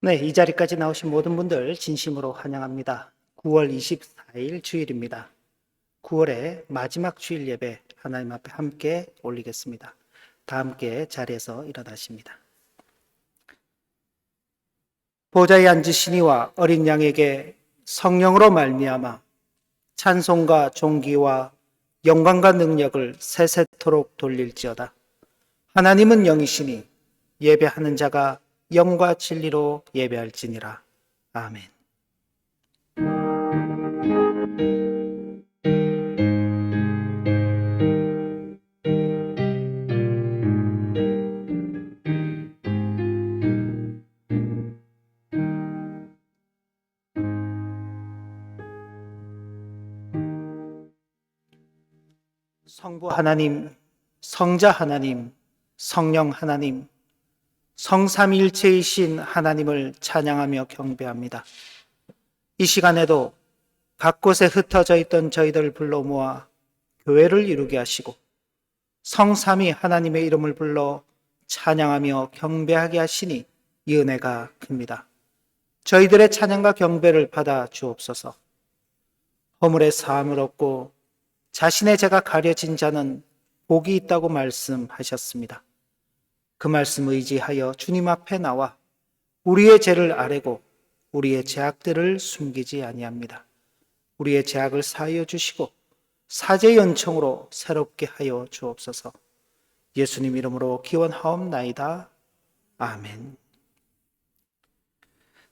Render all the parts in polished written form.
네, 이 자리까지 나오신 모든 분들 진심으로 환영합니다. 9월 24일 주일입니다. 9월의 마지막 주일 예배 하나님 앞에 함께 올리겠습니다. 다 함께 자리에서 일어나십니다. 보좌에 앉으시니와 어린 양에게 성령으로 말미암아 찬송과 존귀와 영광과 능력을 세세토록 돌릴지어다. 하나님은 영이시니 예배하는 자가 영과 진리로 예배할지니라. 아멘. 성부 하나님, 성자 하나님, 성령 하나님, 성삼일체이신 하나님을 찬양하며 경배합니다. 이 시간에도 각 곳에 흩어져 있던 저희들을 불러 모아 교회를 이루게 하시고 성삼위 하나님의 이름을 불러 찬양하며 경배하게 하시니 이 은혜가 큽니다. 저희들의 찬양과 경배를 받아 주옵소서. 허물의 사함을 얻고 자신의 죄가 가려진 자는 복이 있다고 말씀하셨습니다. 그 말씀 의지하여 주님 앞에 나와 우리의 죄를 아뢰고 우리의 죄악들을 숨기지 아니합니다. 우리의 죄악을 사하여 주시고 사죄 연청으로 새롭게 하여 주옵소서. 예수님 이름으로 기원하옵나이다. 아멘.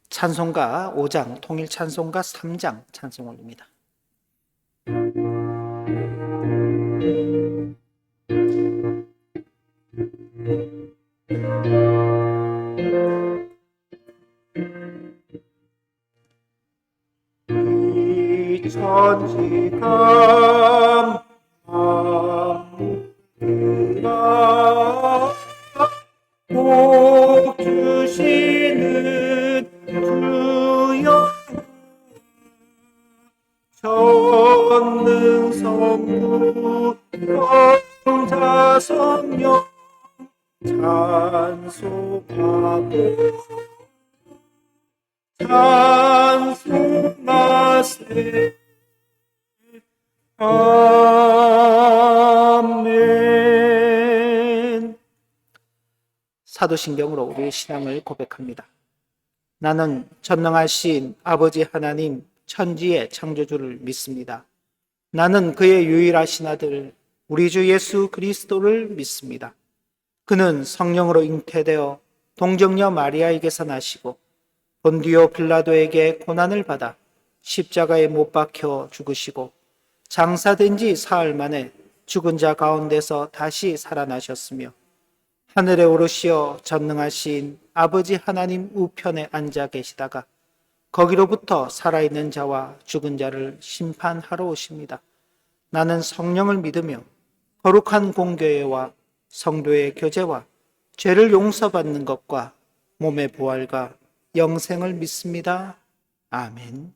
찬송가 5장, 통일 찬송가 3장 찬송 올립니다. 이 천지감 복 주시는 주여 전능성부 성자 성령 찬송하고 찬송하세. 아멘. 사도신경으로 우리의 신앙을 고백합니다. 나는 전능하신 아버지 하나님 천지의 창조주를 믿습니다. 나는 그의 유일하신 아들 우리 주 예수 그리스도를 믿습니다. 그는 성령으로 잉태되어 동정녀 마리아에게서 나시고 본디오 빌라도에게 고난을 받아 십자가에 못 박혀 죽으시고 장사된 지 사흘 만에 죽은 자 가운데서 다시 살아나셨으며 하늘에 오르시어 전능하신 아버지 하나님 우편에 앉아 계시다가 거기로부터 살아있는 자와 죽은 자를 심판하러 오십니다. 나는 성령을 믿으며 거룩한 공교회와 성도의 교제와 죄를 용서받는 것과 몸의 부활과 영생을 믿습니다. 아멘.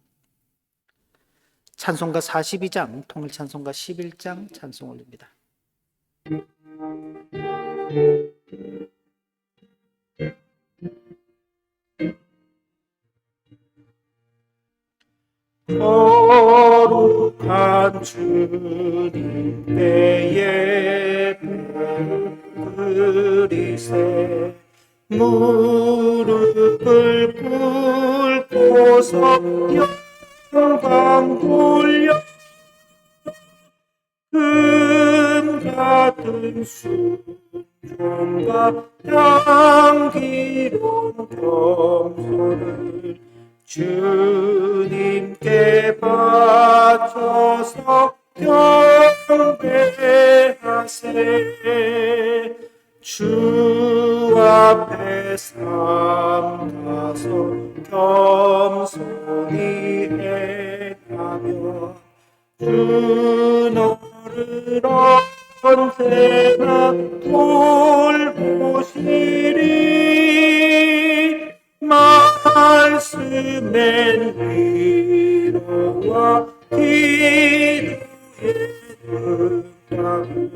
찬송가 42장, 통일 찬송가 11장 찬송 올립니다. 이 거룩한 주님께 예배를 드리세. 무릎을 꿇고서 영광 돌려 금 같은 순종과 향기로운 겸손을 주님께 바쳐서 경배하세. 주 앞에 삼가서 겸손히 행하며 주 너를 언제나 돌보시리. 말씀엔 위로와 기도의 응답을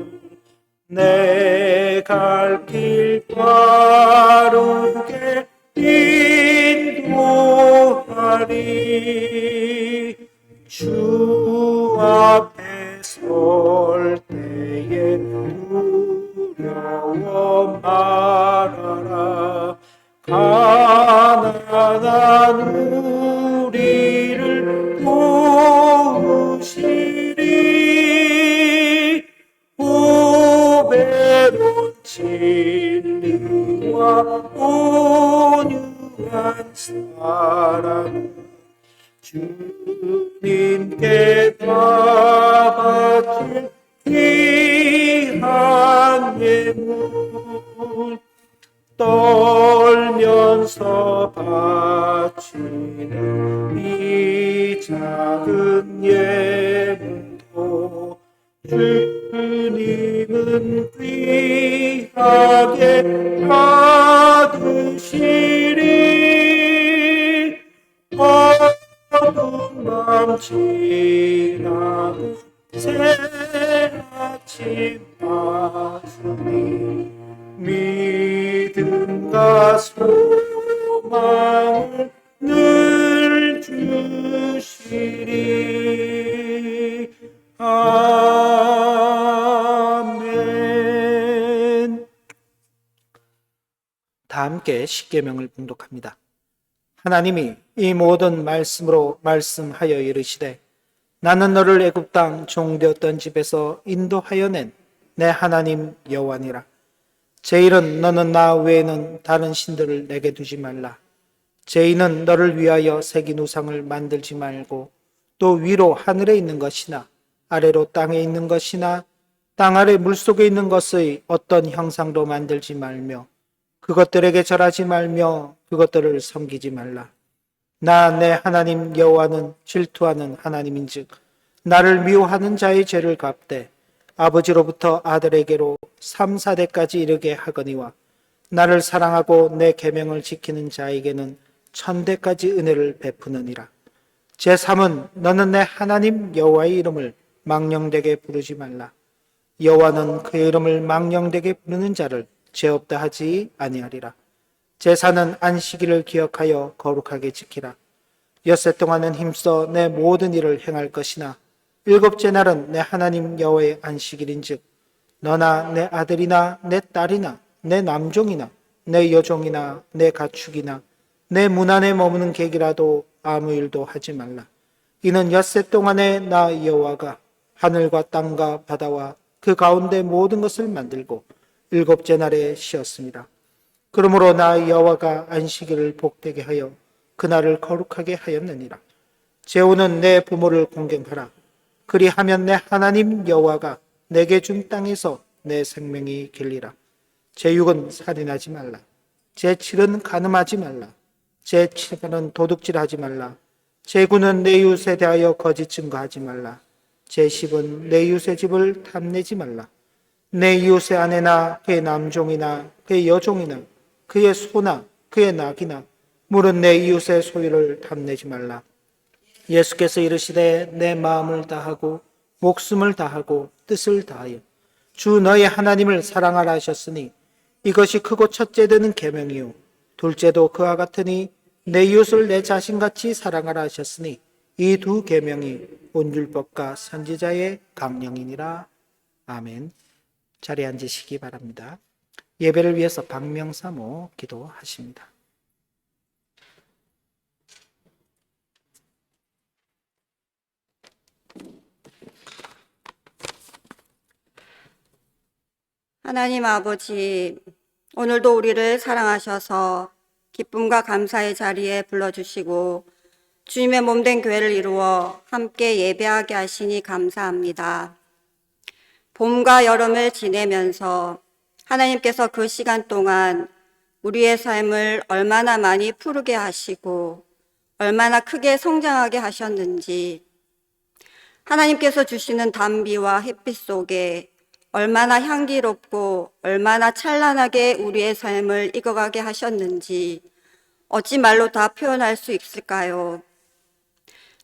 내 갈 길 바르게 인도하리. 주 앞에 설 때에 두려워 말아라. 가난한 우리를 도우시리. 오베론 진리와 온유한 사랑 주님께 다 바칠 귀한 예물 떨면서 바치는 이 작은 예물도 주님은 귀하게 받으시리. 어두운 밤 지나고 새 아침 왔으니 믿음과 소망을 늘 주시리. 아멘. 다 함께 십계명을 봉독합니다. 하나님이 이 모든 말씀으로 말씀하여 이르시되 나는 너를 애굽 땅 종되었던 집에서 인도하여 낸 내 하나님 여호와니라. 제1은 너는 나 외에는 다른 신들을 내게 두지 말라. 제2는 너를 위하여 새긴 우상을 만들지 말고 또 위로 하늘에 있는 것이나 아래로 땅에 있는 것이나 땅 아래 물속에 있는 것의 어떤 형상도 만들지 말며 그것들에게 절하지 말며 그것들을 섬기지 말라. 나 내 하나님 여호와는 질투하는 하나님인즉 나를 미워하는 자의 죄를 갚되 아버지로부터 아들에게로 3, 4대까지 이르게 하거니와 나를 사랑하고 내 계명을 지키는 자에게는 1000대까지 은혜를 베푸느니라. 제3은 너는 내 하나님 여호와의 이름을 망령되게 부르지 말라. 여호와는 그의 이름을 망령되게 부르는 자를 죄 없다 하지 아니하리라. 제4는 안식일을 기억하여 거룩하게 지키라. 엿새 동안은 힘써 내 모든 일을 행할 것이나 일곱째 날은 내 하나님 여호와의 안식일인즉 너나 내 아들이나 내 딸이나 내 남종이나 내 여종이나 내 가축이나 내 문 안에 머무는 객이라도 아무 일도 하지 말라. 이는 엿새 동안에 나 여호와가 하늘과 땅과 바다와 그 가운데 모든 것을 만들고 일곱째 날에 쉬었습니다. 그러므로 나 여호와가 안식일을 복되게 하여 그날을 거룩하게 하였느니라. 제5는 내 부모를 공경하라. 그리하면 내 하나님 여호와가 내게 준 땅에서 내 생명이 길리라. 제6은 살인하지 말라. 제7은 간음하지 말라. 제7은 도둑질하지 말라. 제9는 내 이웃에 대하여 거짓 증거하지 말라. 제10은 내 이웃의 집을 탐내지 말라. 내 이웃의 아내나 그의 남종이나 그의 여종이나 그의 소나 그의 낙이나 물은 내 이웃의 소유를 탐내지 말라. 예수께서 이르시되 내 마음을 다하고 목숨을 다하고 뜻을 다하여 주 너의 하나님을 사랑하라 하셨으니 이것이 크고 첫째 되는 계명이요 둘째도 그와 같으니 내 이웃을 내 자신같이 사랑하라 하셨으니 이 두 계명이 온 율법과 선지자의 강령이니라. 아멘. 자리에 앉으시기 바랍니다. 예배를 위해서 박명사모 기도하십니다. 하나님 아버지, 오늘도 우리를 사랑하셔서 기쁨과 감사의 자리에 불러주시고 주님의 몸된 교회를 이루어 함께 예배하게 하시니 감사합니다. 봄과 여름을 지내면서 하나님께서 그 시간 동안 우리의 삶을 얼마나 많이 푸르게 하시고 얼마나 크게 성장하게 하셨는지, 하나님께서 주시는 단비와 햇빛 속에 얼마나 향기롭고 얼마나 찬란하게 우리의 삶을 익어가게 하셨는지 어찌 말로 다 표현할 수 있을까요?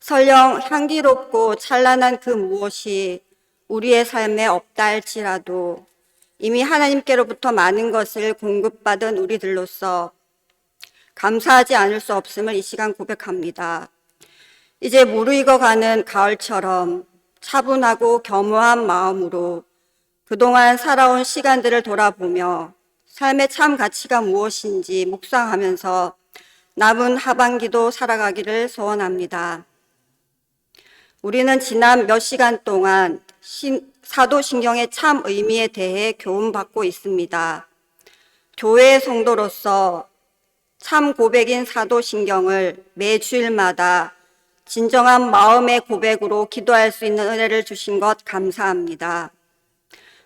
설령 향기롭고 찬란한 그 무엇이 우리의 삶에 없다 할지라도 이미 하나님께로부터 많은 것을 공급받은 우리들로서 감사하지 않을 수 없음을 이 시간 고백합니다. 이제 무르익어가는 가을처럼 차분하고 겸허한 마음으로 그동안 살아온 시간들을 돌아보며 삶의 참 가치가 무엇인지 묵상하면서 남은 하반기도 살아가기를 소원합니다. 우리는 지난 몇 시간 동안 사도신경의 참 의미에 대해 교훈받고 있습니다. 교회의 성도로서 참 고백인 사도신경을 매 주일마다 진정한 마음의 고백으로 기도할 수 있는 은혜를 주신 것 감사합니다.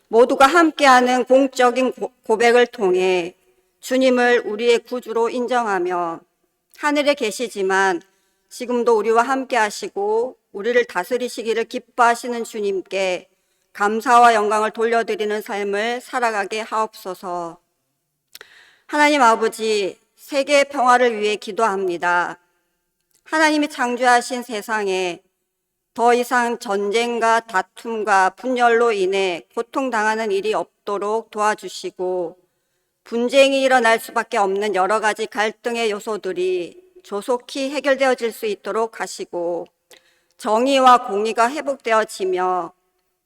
모두가 함께하는 공적인 고백을 통해 주님을 우리의 구주로 인정하며 하늘에 계시지만 지금도 우리와 함께 하시고 우리를 다스리시기를 기뻐하시는 주님께 감사와 영광을 돌려드리는 삶을 살아가게 하옵소서. 하나님 아버지, 세계의 평화를 위해 기도합니다. 하나님이 창조하신 세상에 더 이상 전쟁과 다툼과 분열로 인해 고통당하는 일이 없도록 도와주시고 분쟁이 일어날 수밖에 없는 여러 가지 갈등의 요소들이 조속히 해결되어질 수 있도록 하시고 정의와 공의가 회복되어지며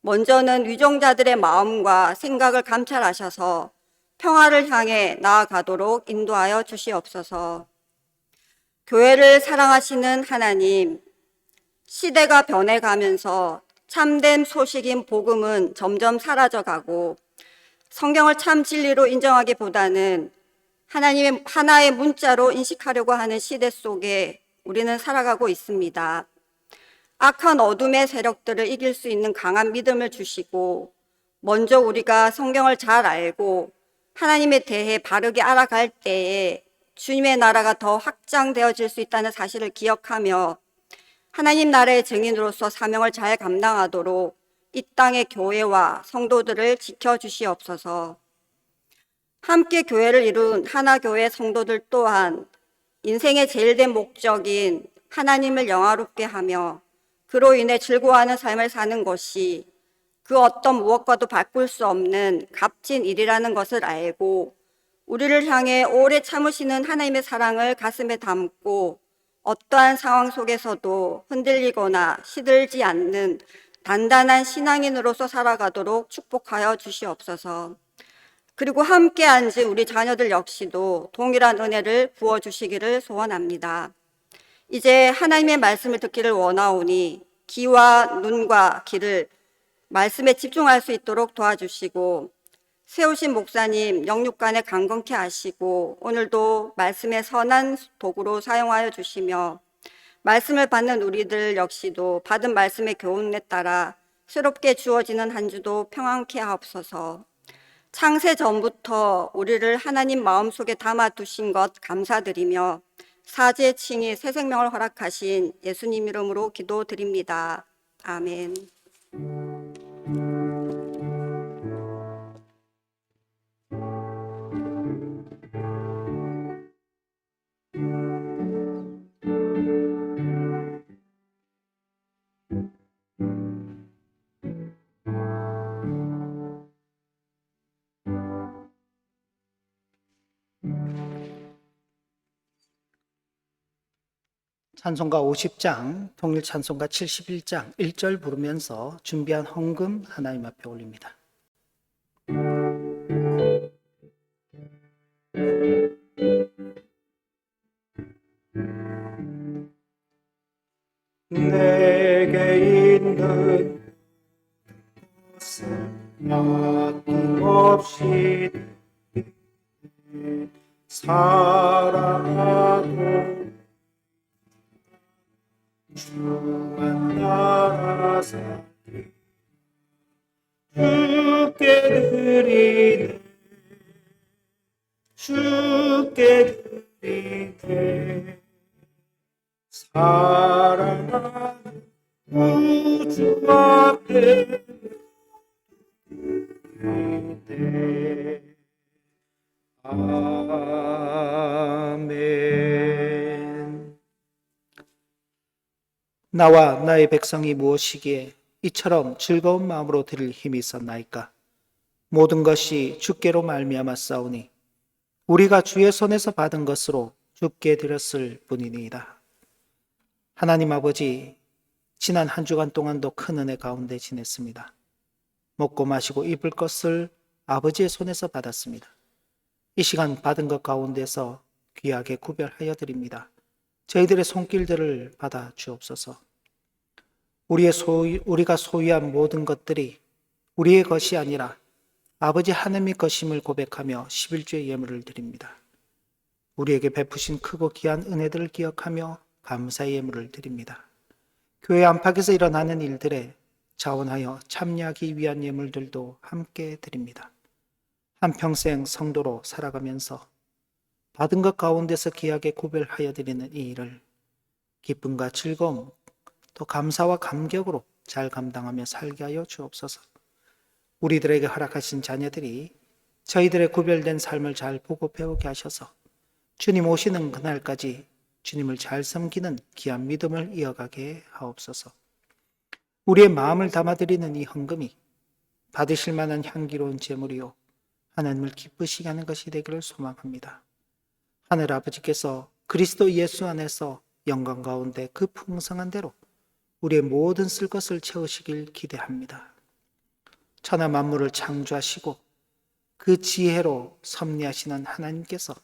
먼저는 위종자들의 마음과 생각을 감찰하셔서 평화를 향해 나아가도록 인도하여 주시옵소서. 교회를 사랑하시는 하나님, 시대가 변해가면서 참된 소식인 복음은 점점 사라져가고 성경을 참 진리로 인정하기보다는 하나님의 하나의 문자로 인식하려고 하는 시대 속에 우리는 살아가고 있습니다. 악한 어둠의 세력들을 이길 수 있는 강한 믿음을 주시고 먼저 우리가 성경을 잘 알고 하나님에 대해 바르게 알아갈 때에 주님의 나라가 더 확장되어질 수 있다는 사실을 기억하며 하나님 나라의 증인으로서 사명을 잘 감당하도록 이 땅의 교회와 성도들을 지켜주시옵소서. 함께 교회를 이룬 하나교회 성도들 또한 인생의 제일 된 목적인 하나님을 영화롭게 하며 그로 인해 즐거워하는 삶을 사는 것이 그 어떤 무엇과도 바꿀 수 없는 값진 일이라는 것을 알고 우리를 향해 오래 참으시는 하나님의 사랑을 가슴에 담고 어떠한 상황 속에서도 흔들리거나 시들지 않는 단단한 신앙인으로서 살아가도록 축복하여 주시옵소서. 그리고 함께 앉은 우리 자녀들 역시도 동일한 은혜를 부어주시기를 소원합니다. 이제 하나님의 말씀을 듣기를 원하오니 귀와 눈과 귀를 말씀에 집중할 수 있도록 도와주시고 세우신 목사님 영육간에 강건케 하시고 오늘도 말씀의 선한 도구로 사용하여 주시며 말씀을 받는 우리들 역시도 받은 말씀의 교훈에 따라 새롭게 주어지는 한 주도 평안케 하옵소서. 창세 전부터 우리를 하나님 마음속에 담아두신 것 감사드리며 사제 칭의 새 생명을 허락하신 예수님 이름으로 기도드립니다. 아멘. 찬송가 50장, 통일 찬송가 71장 1절 부르면서 준비한 헌금 하나님 앞에 올립니다. 내게 있는 것을 아낌없이 사랑하고 주만 따라서 주께 드리네 주께 드리네 사랑하는 우주 앞에 드리네 아멘. 나와 나의 백성이 무엇이기에 이처럼 즐거운 마음으로 드릴 힘이 있었나이까. 모든 것이 주께로 말미암아 싸우니 우리가 주의 손에서 받은 것으로 주께 드렸을 뿐이니이다. 하나님 아버지, 지난 한 주간 동안도 큰 은혜 가운데 지냈습니다. 먹고 마시고 입을 것을 아버지의 손에서 받았습니다. 이 시간 받은 것 가운데서 귀하게 구별하여 드립니다. 저희들의 손길들을 받아 주옵소서. 우리가 소유한 모든 것들이 우리의 것이 아니라 아버지 하나님의 것임을 고백하며 11주의 예물을 드립니다. 우리에게 베푸신 크고 귀한 은혜들을 기억하며 감사의 예물을 드립니다. 교회 안팎에서 일어나는 일들에 자원하여 참여하기 위한 예물들도 함께 드립니다. 한평생 성도로 살아가면서 받은 것 가운데서 귀하게 구별하여 드리는 이 일을 기쁨과 즐거움 또 감사와 감격으로 잘 감당하며 살게 하여 주옵소서. 우리들에게 허락하신 자녀들이 저희들의 구별된 삶을 잘 보고 배우게 하셔서 주님 오시는 그날까지 주님을 잘 섬기는 귀한 믿음을 이어가게 하옵소서. 우리의 마음을 담아드리는 이 헌금이 받으실 만한 향기로운 제물이요 하나님을 기쁘시게 하는 것이 되기를 소망합니다. 하늘 아버지께서 그리스도 예수 안에서 영광 가운데 그 풍성한 대로 우리의 모든 쓸 것을 채우시길 기대합니다. 천하 만물을 창조하시고 그 지혜로 섭리하시는 하나님께서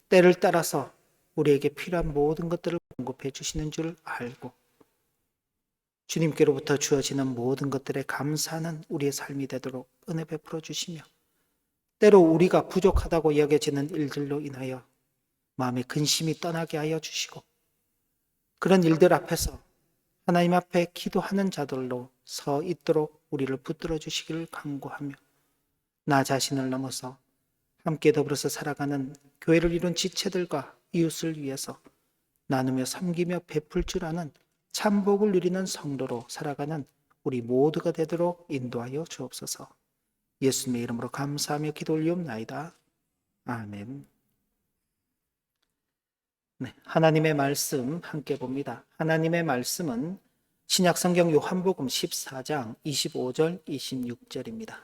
때를 따라서 우리에게 필요한 모든 것들을 공급해 주시는 줄 알고 주님께로부터 주어지는 모든 것들에 감사하는 우리의 삶이 되도록 은혜 베풀어 주시며 때로 우리가 부족하다고 여겨지는 일들로 인하여 마음의 근심이 떠나게 하여 주시고 그런 일들 앞에서 하나님 앞에 기도하는 자들로 서 있도록 우리를 붙들어 주시기를 간구하며 나 자신을 넘어서 함께 더불어서 살아가는 교회를 이룬 지체들과 이웃을 위해서 나누며 섬기며 베풀 줄 아는 참복을 누리는 성도로 살아가는 우리 모두가 되도록 인도하여 주옵소서. 예수님의 이름으로 감사하며 기도 올리옵나이다. 아멘. 네, 하나님의 말씀 함께 봅니다. 하나님의 말씀은 신약성경 요한복음 14장 25절 26절입니다.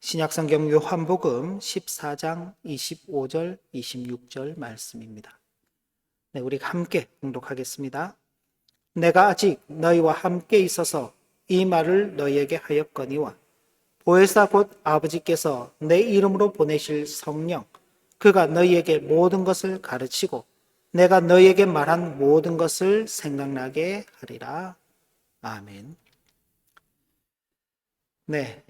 신약성경 요한복음 14장 25절 26절 말씀입니다. 네, 우리 함께 봉독하겠습니다. 내가 아직 너희와 함께 있어서 이 말을 너희에게 하였거니와 보혜사 곧 아버지께서 내 이름으로 보내실 성령 그가 너희에게 모든 것을 가르치고 내가 너희에게 말한 모든 것을 생각나게 하리라. 아멘. 네,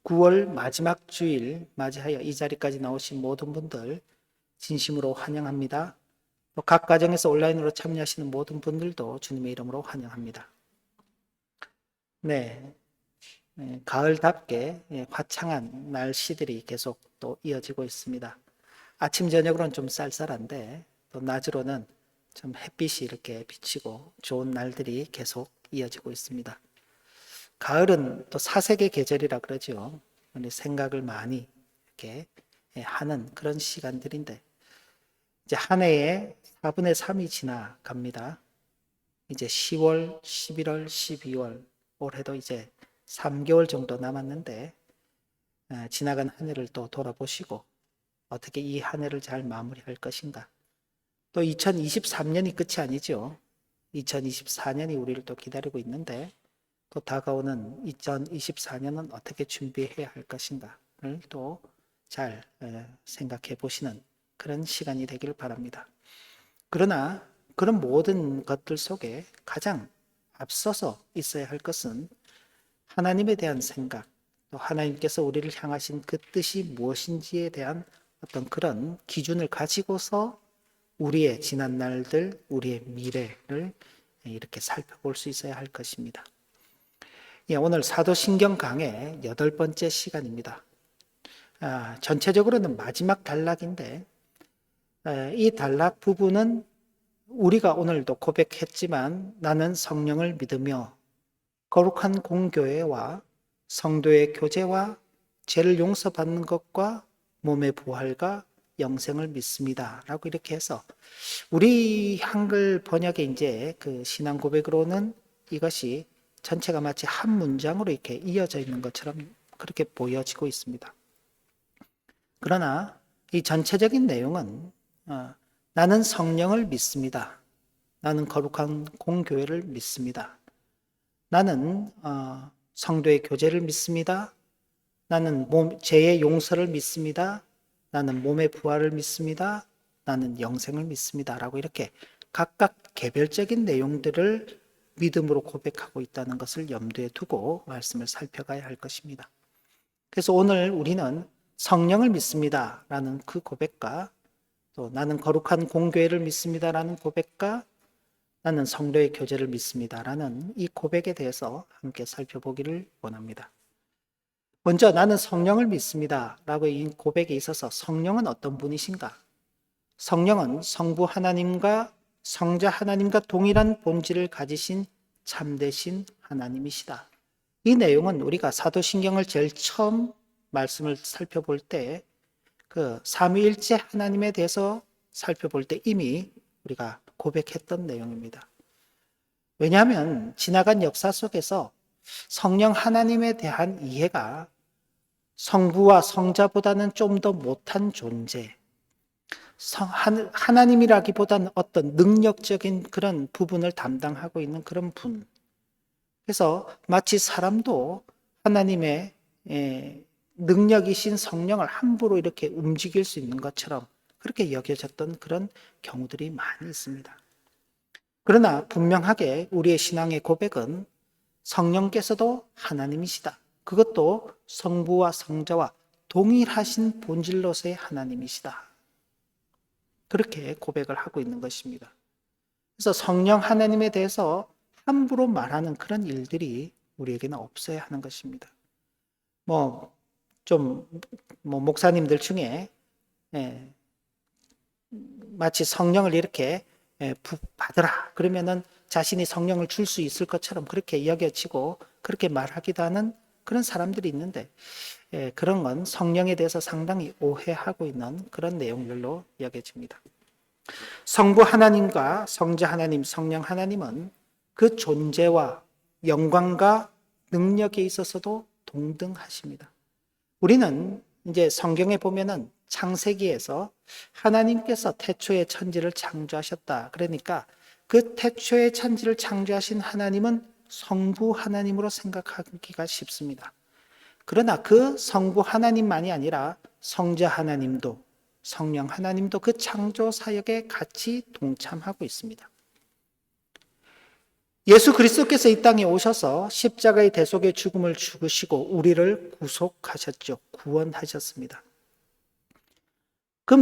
9월 마지막 주일 맞이하여 이 자리까지 나오신 모든 분들 진심으로 환영합니다. 또 각 가정에서 온라인으로 참여하시는 모든 분들도 주님의 이름으로 환영합니다. 네, 가을답게 화창한 날씨들이 계속 또 이어지고 있습니다. 아침 저녁으로는 좀 쌀쌀한데 또 낮으로는 좀 햇빛이 이렇게 비치고 좋은 날들이 계속 이어지고 있습니다. 가을은 또 사색의 계절이라 그러죠. 생각을 많이 이렇게 하는 그런 시간들인데 이제 한 해에 4분의 3이 지나갑니다. 이제 10월, 11월, 12월 올해도 이제 3개월 정도 남았는데 지나간 한 해를 또 돌아보시고 어떻게 이 한 해를 잘 마무리할 것인가 또 2023년이 끝이 아니죠. 2024년이 우리를 또 기다리고 있는데 또 다가오는 2024년은 어떻게 준비해야 할 것인가를 또 잘 생각해 보시는 그런 시간이 되길 바랍니다. 그러나 그런 모든 것들 속에 가장 앞서서 있어야 할 것은 하나님에 대한 생각, 또 하나님께서 우리를 향하신 그 뜻이 무엇인지에 대한 어떤 그런 기준을 가지고서 우리의 지난 날들, 우리의 미래를 이렇게 살펴볼 수 있어야 할 것입니다. 오늘 사도신경 강의 8번째 시간입니다. 전체적으로는 마지막 단락인데 이 단락 부분은 우리가 오늘도 고백했지만 나는 성령을 믿으며 거룩한 공교회와 성도의 교제와 죄를 용서받는 것과 몸의 부활과 영생을 믿습니다. 라고 이렇게 해서 우리 한글 번역의 이제 그 신앙 고백으로는 이것이 전체가 마치 한 문장으로 이렇게 이어져 있는 것처럼 그렇게 보여지고 있습니다. 그러나 이 전체적인 내용은 나는 성령을 믿습니다. 나는 거룩한 공교회를 믿습니다. 나는 성도의 교제를 믿습니다. 나는 죄의 용서를 믿습니다. 나는 몸의 부활을 믿습니다. 나는 영생을 믿습니다. 라고 이렇게 각각 개별적인 내용들을 믿음으로 고백하고 있다는 것을 염두에 두고 말씀을 살펴가야 할 것입니다. 그래서 오늘 우리는 성령을 믿습니다. 라는 그 고백과 또 나는 거룩한 공교회를 믿습니다. 라는 고백과 나는 성도의 교제를 믿습니다. 라는 이 고백에 대해서 함께 살펴보기를 원합니다. 먼저 나는 성령을 믿습니다. 라고 이 고백에 있어서 성령은 어떤 분이신가? 성령은 성부 하나님과 성자 하나님과 동일한 본질을 가지신 참되신 하나님이시다. 이 내용은 우리가 사도신경을 제일 처음 말씀을 살펴볼 때 그 삼위일체 하나님에 대해서 살펴볼 때 이미 우리가 고백했던 내용입니다. 왜냐하면 지나간 역사 속에서 성령 하나님에 대한 이해가 성부와 성자보다는 좀 더 못한 존재, 하나님이라기보다는 어떤 능력적인 그런 부분을 담당하고 있는 그런 분. 그래서 마치 사람도 하나님의 능력이신 성령을 함부로 이렇게 움직일 수 있는 것처럼 그렇게 여겨졌던 그런 경우들이 많이 있습니다. 그러나 분명하게 우리의 신앙의 고백은 성령께서도 하나님이시다. 그것도 성부와 성자와 동일하신 본질로서의 하나님이시다. 그렇게 고백을 하고 있는 것입니다. 그래서 성령 하나님에 대해서 함부로 말하는 그런 일들이 우리에게는 없어야 하는 것입니다. 목사님들 중에 마치 성령을 이렇게 받으라 그러면은 자신이 성령을 줄 수 있을 것처럼 그렇게 여겨지고 그렇게 말하기도 하는 그런 사람들이 있는데 그런 건 성령에 대해서 상당히 오해하고 있는 그런 내용들로 여겨집니다. 성부 하나님과 성자 하나님, 성령 하나님은 그 존재와 영광과 능력에 있어서도 동등하십니다. 우리는 이제 성경에 보면은 창세기에서 하나님께서 태초에 천지를 창조하셨다. 그러니까 그 태초에 천지를 창조하신 하나님은 성부 하나님으로 생각하기가 쉽습니다. 그러나 그 성부 하나님만이 아니라 성자 하나님도 성령 하나님도 그 창조 사역에 같이 동참하고 있습니다. 예수 그리스도께서 이 땅에 오셔서 십자가의 대속의 죽음을 죽으시고 우리를 구속하셨죠. 구원하셨습니다. 그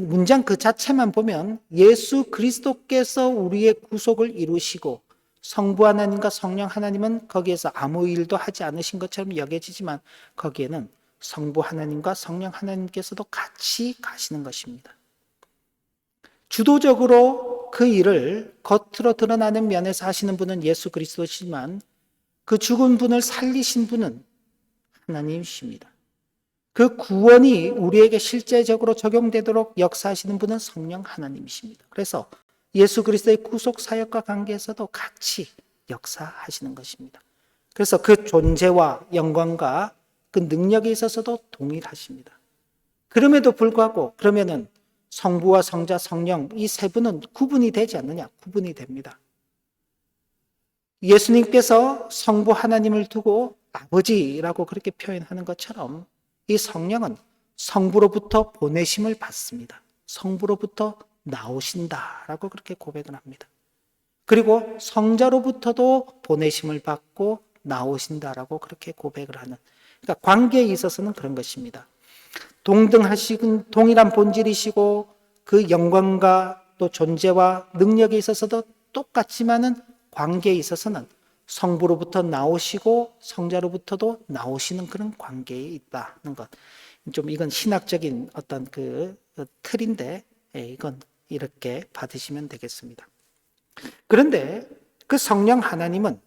문장 그 자체만 보면 예수 그리스도께서 우리의 구속을 이루시고 성부 하나님과 성령 하나님은 거기에서 아무 일도 하지 않으신 것처럼 여겨지지만 거기에는 성부 하나님과 성령 하나님께서도 같이 가시는 것입니다. 주도적으로 그 일을 겉으로 드러나는 면에서 하시는 분은 예수 그리스도시지만 그 죽은 분을 살리신 분은 하나님이십니다. 그 구원이 우리에게 실제적으로 적용되도록 역사하시는 분은 성령 하나님이십니다. 그래서 예수 그리스도의 구속 사역과 관계에서도 같이 역사하시는 것입니다. 그래서 그 존재와 영광과 그 능력에 있어서도 동일하십니다. 그럼에도 불구하고 그러면은 성부와 성자, 성령 이 세 분은 구분이 되지 않느냐? 구분이 됩니다. 예수님께서 성부 하나님을 두고 아버지라고 그렇게 표현하는 것처럼 이 성령은 성부로부터 보내심을 받습니다. 성부로부터 나오신다라고 그렇게 고백을 합니다. 그리고 성자로부터도 보내심을 받고 나오신다라고 그렇게 고백을 하는, 그러니까 관계에 있어서는 그런 것입니다. 동등하시고 동일한 본질이시고 그 영광과 또 존재와 능력에 있어서도 똑같지만은 관계에 있어서는 성부로부터 나오시고 성자로부터도 나오시는 그런 관계에 있다는 것. 좀 이건 신학적인 어떤 그 틀인데 이건 이렇게 받으시면 되겠습니다. 그런데 그 성령 하나님은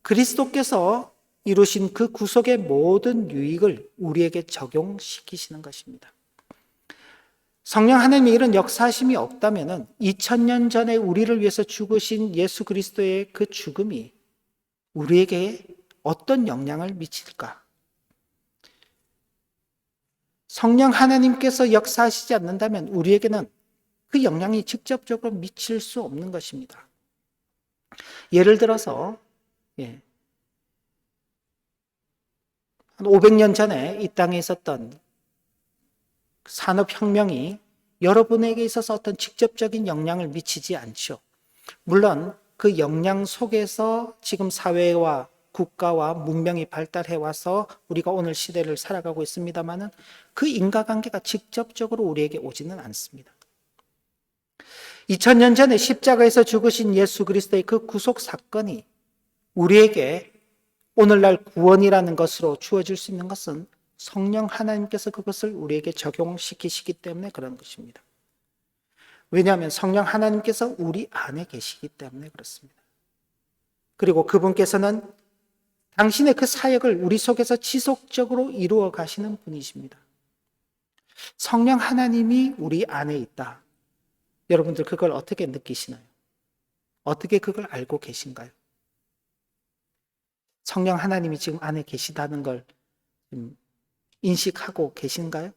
그리스도께서 이루신 그 구속의 모든 유익을 우리에게 적용시키시는 것입니다. 성령 하나님의 이런 역사심이 없다면 2000년 전에 우리를 위해서 죽으신 예수 그리스도의 그 죽음이 우리에게 어떤 영향을 미칠까? 성령 하나님께서 역사하시지 않는다면 우리에게는 그 영향이 직접적으로 미칠 수 없는 것입니다. 예를 들어서 한 500년 전에 이 땅에 있었던 산업혁명이 여러분에게 있어서 어떤 직접적인 영향을 미치지 않죠. 물론 그 영향 속에서 지금 사회와 국가와 문명이 발달해 와서 우리가 오늘 시대를 살아가고 있습니다만은 그 인과관계가 직접적으로 우리에게 오지는 않습니다. 2000년 전에 십자가에서 죽으신 예수 그리스도의 그 구속 사건이 우리에게 오늘날 구원이라는 것으로 주어질 수 있는 것은 성령 하나님께서 그것을 우리에게 적용시키시기 때문에 그런 것입니다. 왜냐하면 성령 하나님께서 우리 안에 계시기 때문에 그렇습니다. 그리고 그분께서는 당신의 그 사역을 우리 속에서 지속적으로 이루어 가시는 분이십니다. 성령 하나님이 우리 안에 있다. 여러분들 그걸 어떻게 느끼시나요? 어떻게 그걸 알고 계신가요? 성령 하나님이 지금 안에 계시다는 걸 인식하고 계신가요?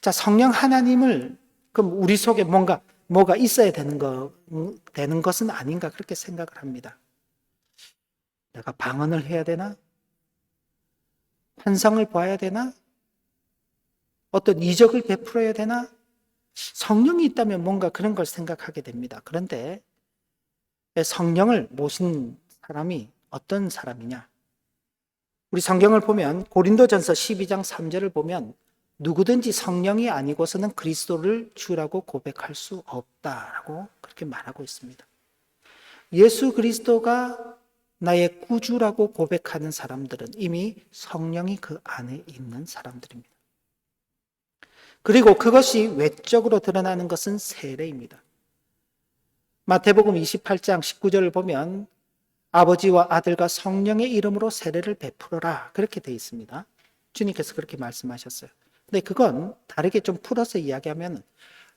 자, 성령 하나님을 그럼 우리 속에 뭐가 있어야 되는 것은 아닌가 그렇게 생각을 합니다. 내가 방언을 해야 되나? 환상을 봐야 되나? 어떤 이적을 베풀어야 되나? 성령이 있다면 뭔가 그런 걸 생각하게 됩니다. 그런데 성령을 모신 사람이 어떤 사람이냐? 우리 성경을 보면 고린도전서 12장 3절을 보면 누구든지 성령이 아니고서는 그리스도를 주라고 고백할 수 없다라고 그렇게 말하고 있습니다. 예수 그리스도가 나의 구주라고 고백하는 사람들은 이미 성령이 그 안에 있는 사람들입니다. 그리고 그것이 외적으로 드러나는 것은 세례입니다. 마태복음 28장 19절을 보면 아버지와 아들과 성령의 이름으로 세례를 베풀어라 그렇게 되어 있습니다. 주님께서 그렇게 말씀하셨어요. 근데 그건 다르게 좀 풀어서 이야기하면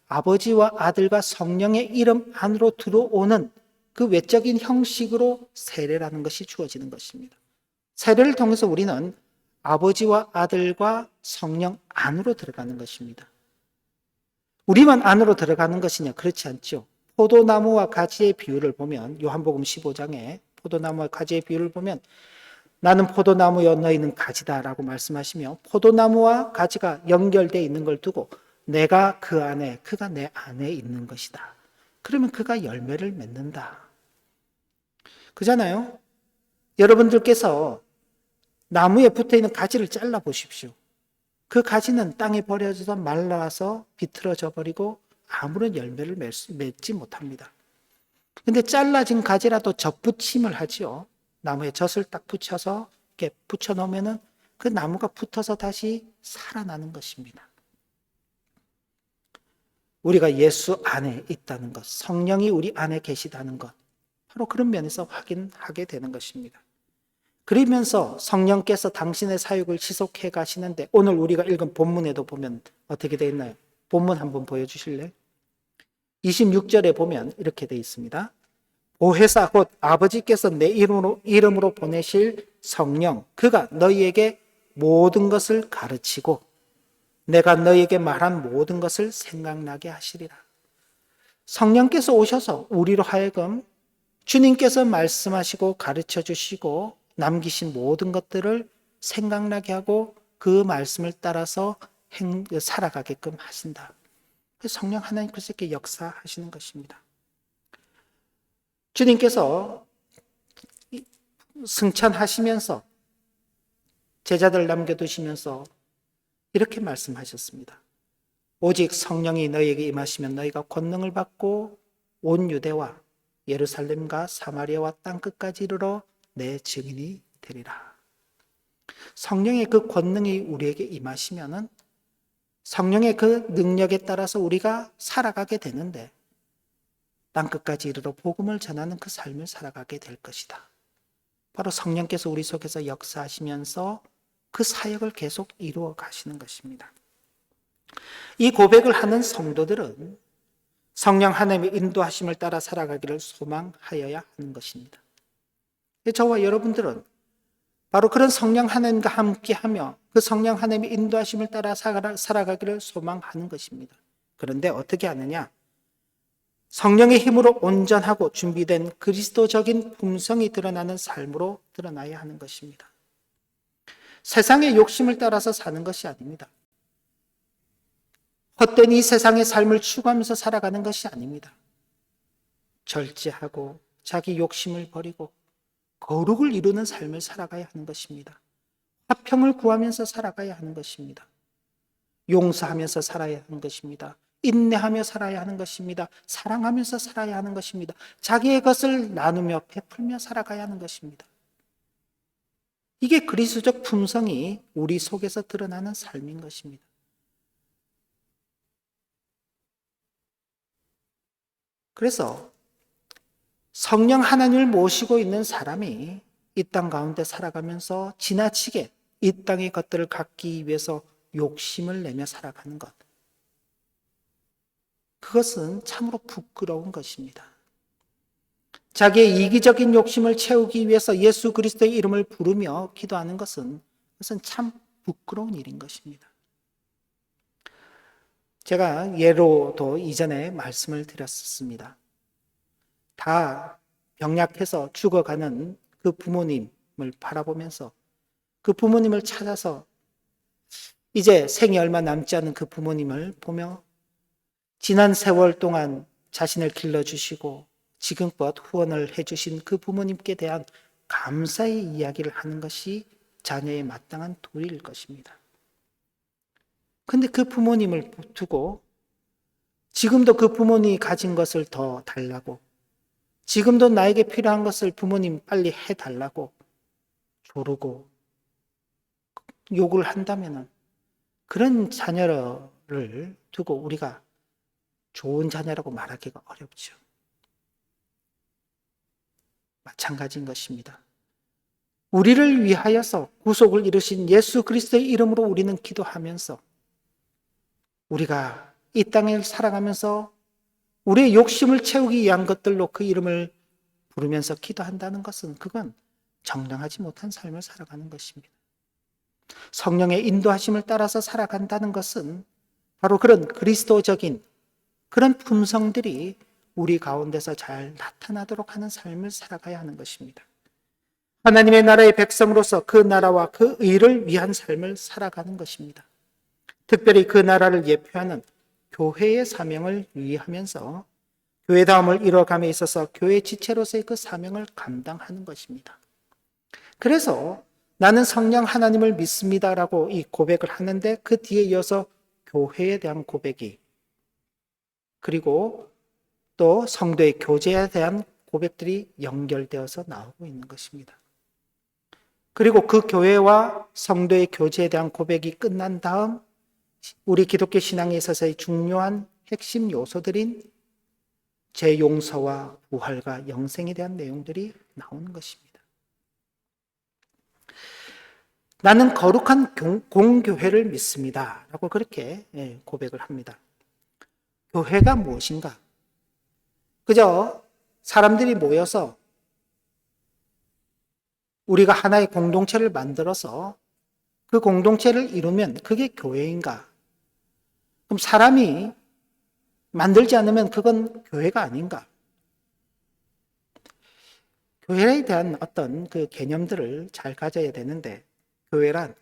아버지와 아들과 성령의 이름 안으로 들어오는 그 외적인 형식으로 세례라는 것이 주어지는 것입니다. 세례를 통해서 우리는 아버지와 아들과 성령 안으로 들어가는 것입니다. 우리만 안으로 들어가는 것이냐? 그렇지 않죠. 포도나무와 가지의 비유를 보면 요한복음 15장에 포도나무와 가지의 비유를 보면 나는 포도나무여 너희는 가지다라고 말씀하시며 포도나무와 가지가 연결되어 있는 걸 두고 내가 그 안에 그가 내 안에 있는 것이다. 그러면 그가 열매를 맺는다. 그잖아요. 여러분들께서 나무에 붙어있는 가지를 잘라 보십시오. 그 가지는 땅에 버려져서 말라서 비틀어져 버리고 아무런 열매를 맺지 못합니다. 근데 잘라진 가지라도 젖붙임을 하지요. 나무에 젖을 딱 붙여서 이렇게 붙여놓으면 그 나무가 붙어서 다시 살아나는 것입니다. 우리가 예수 안에 있다는 것, 성령이 우리 안에 계시다는 것, 바로 그런 면에서 확인하게 되는 것입니다. 그러면서 성령께서 당신의 사역을 지속해 가시는데 오늘 우리가 읽은 본문에도 보면 어떻게 되어 있나요? 본문 한번 보여주실래요? 26절에 보면 이렇게 되어 있습니다. 보혜사 곧 아버지께서 내 이름으로 보내실 성령 그가 너희에게 모든 것을 가르치고 내가 너에게 말한 모든 것을 생각나게 하시리라. 성령께서 오셔서 우리로 하여금 주님께서 말씀하시고 가르쳐 주시고 남기신 모든 것들을 생각나게 하고 그 말씀을 따라서 살아가게끔 하신다. 성령 하나님께서 이렇게 역사하시는 것입니다. 주님께서 승천하시면서 제자들 남겨두시면서 이렇게 말씀하셨습니다. 오직 성령이 너희에게 임하시면 너희가 권능을 받고 온 유대와 예루살렘과 사마리아와 땅끝까지 이르러 내 증인이 되리라. 성령의 그 권능이 우리에게 임하시면은 성령의 그 능력에 따라서 우리가 살아가게 되는데 땅끝까지 이르러 복음을 전하는 그 삶을 살아가게 될 것이다. 바로 성령께서 우리 속에서 역사하시면서 그 사역을 계속 이루어 가시는 것입니다. 이 고백을 하는 성도들은 성령 하나님의 인도하심을 따라 살아가기를 소망하여야 하는 것입니다. 저와 여러분들은 바로 그런 성령 하나님과 함께하며 그 성령 하나님의 인도하심을 따라 살아가기를 소망하는 것입니다. 그런데 어떻게 하느냐? 성령의 힘으로 온전하고 준비된 그리스도적인 품성이 드러나는 삶으로 드러나야 하는 것입니다. 세상의 욕심을 따라서 사는 것이 아닙니다. 헛된 이 세상의 삶을 추구하면서 살아가는 것이 아닙니다. 절제하고 자기 욕심을 버리고 거룩을 이루는 삶을 살아가야 하는 것입니다. 화평을 구하면서 살아가야 하는 것입니다. 용서하면서 살아야 하는 것입니다. 인내하며 살아야 하는 것입니다. 사랑하면서 살아야 하는 것입니다. 자기의 것을 나누며 베풀며 살아가야 하는 것입니다. 이게 그리스도적 품성이 우리 속에서 드러나는 삶인 것입니다. 그래서 성령 하나님을 모시고 있는 사람이 이 땅 가운데 살아가면서 지나치게 이 땅의 것들을 갖기 위해서 욕심을 내며 살아가는 것, 그것은 참으로 부끄러운 것입니다. 자기의 이기적인 욕심을 채우기 위해서 예수 그리스도의 이름을 부르며 기도하는 것은 그것은 참 부끄러운 일인 것입니다. 제가 예로도 이전에 말씀을 드렸었습니다. 다 병약해서 죽어가는 그 부모님을 바라보면서 그 부모님을 찾아서 이제 생이 얼마 남지 않은 그 부모님을 보며 지난 세월 동안 자신을 길러주시고 지금껏 후원을 해주신 그 부모님께 대한 감사의 이야기를 하는 것이 자녀의 마땅한 도리일 것입니다. 그런데 그 부모님을 두고 지금도 그 부모님이 가진 것을 더 달라고, 지금도 나에게 필요한 것을 부모님 빨리 해달라고 조르고 욕을 한다면 그런 자녀를 두고 우리가 좋은 자녀라고 말하기가 어렵죠. 마찬가지인 것입니다. 우리를 위하여서 구속을 이루신 예수 그리스도의 이름으로 우리는 기도하면서 우리가 이 땅을 살아가면서 우리의 욕심을 채우기 위한 것들로 그 이름을 부르면서 기도한다는 것은 그건 정당하지 못한 삶을 살아가는 것입니다. 성령의 인도하심을 따라서 살아간다는 것은 바로 그런 그리스도적인 그런 품성들이 우리 가운데서 잘 나타나도록 하는 삶을 살아가야 하는 것입니다. 하나님의 나라의 백성으로서 그 나라와 그 의를 위한 삶을 살아가는 것입니다. 특별히 그 나라를 예표하는 교회의 사명을 유의하면서 교회다움을 이뤄감에 있어서 교회 지체로서의 그 사명을 감당하는 것입니다. 그래서 나는 성령 하나님을 믿습니다라고 이 고백을 하는데 그 뒤에 이어서 교회에 대한 고백이, 그리고 또 성도의 교제에 대한 고백들이 연결되어서 나오고 있는 것입니다. 그리고 그 교회와 성도의 교제에 대한 고백이 끝난 다음 우리 기독교 신앙에 있어서의 중요한 핵심 요소들인 재용서와 부활과 영생에 대한 내용들이 나오는 것입니다. 나는 거룩한 공교회를 믿습니다 라고 그렇게 고백을 합니다. 교회가 무엇인가? 그저 사람들이 모여서 우리가 하나의 공동체를 만들어서 그 공동체를 이루면 그게 교회인가? 그럼 사람이 만들지 않으면 그건 교회가 아닌가? 교회에 대한 어떤 그 개념들을 잘 가져야 되는데, 교회란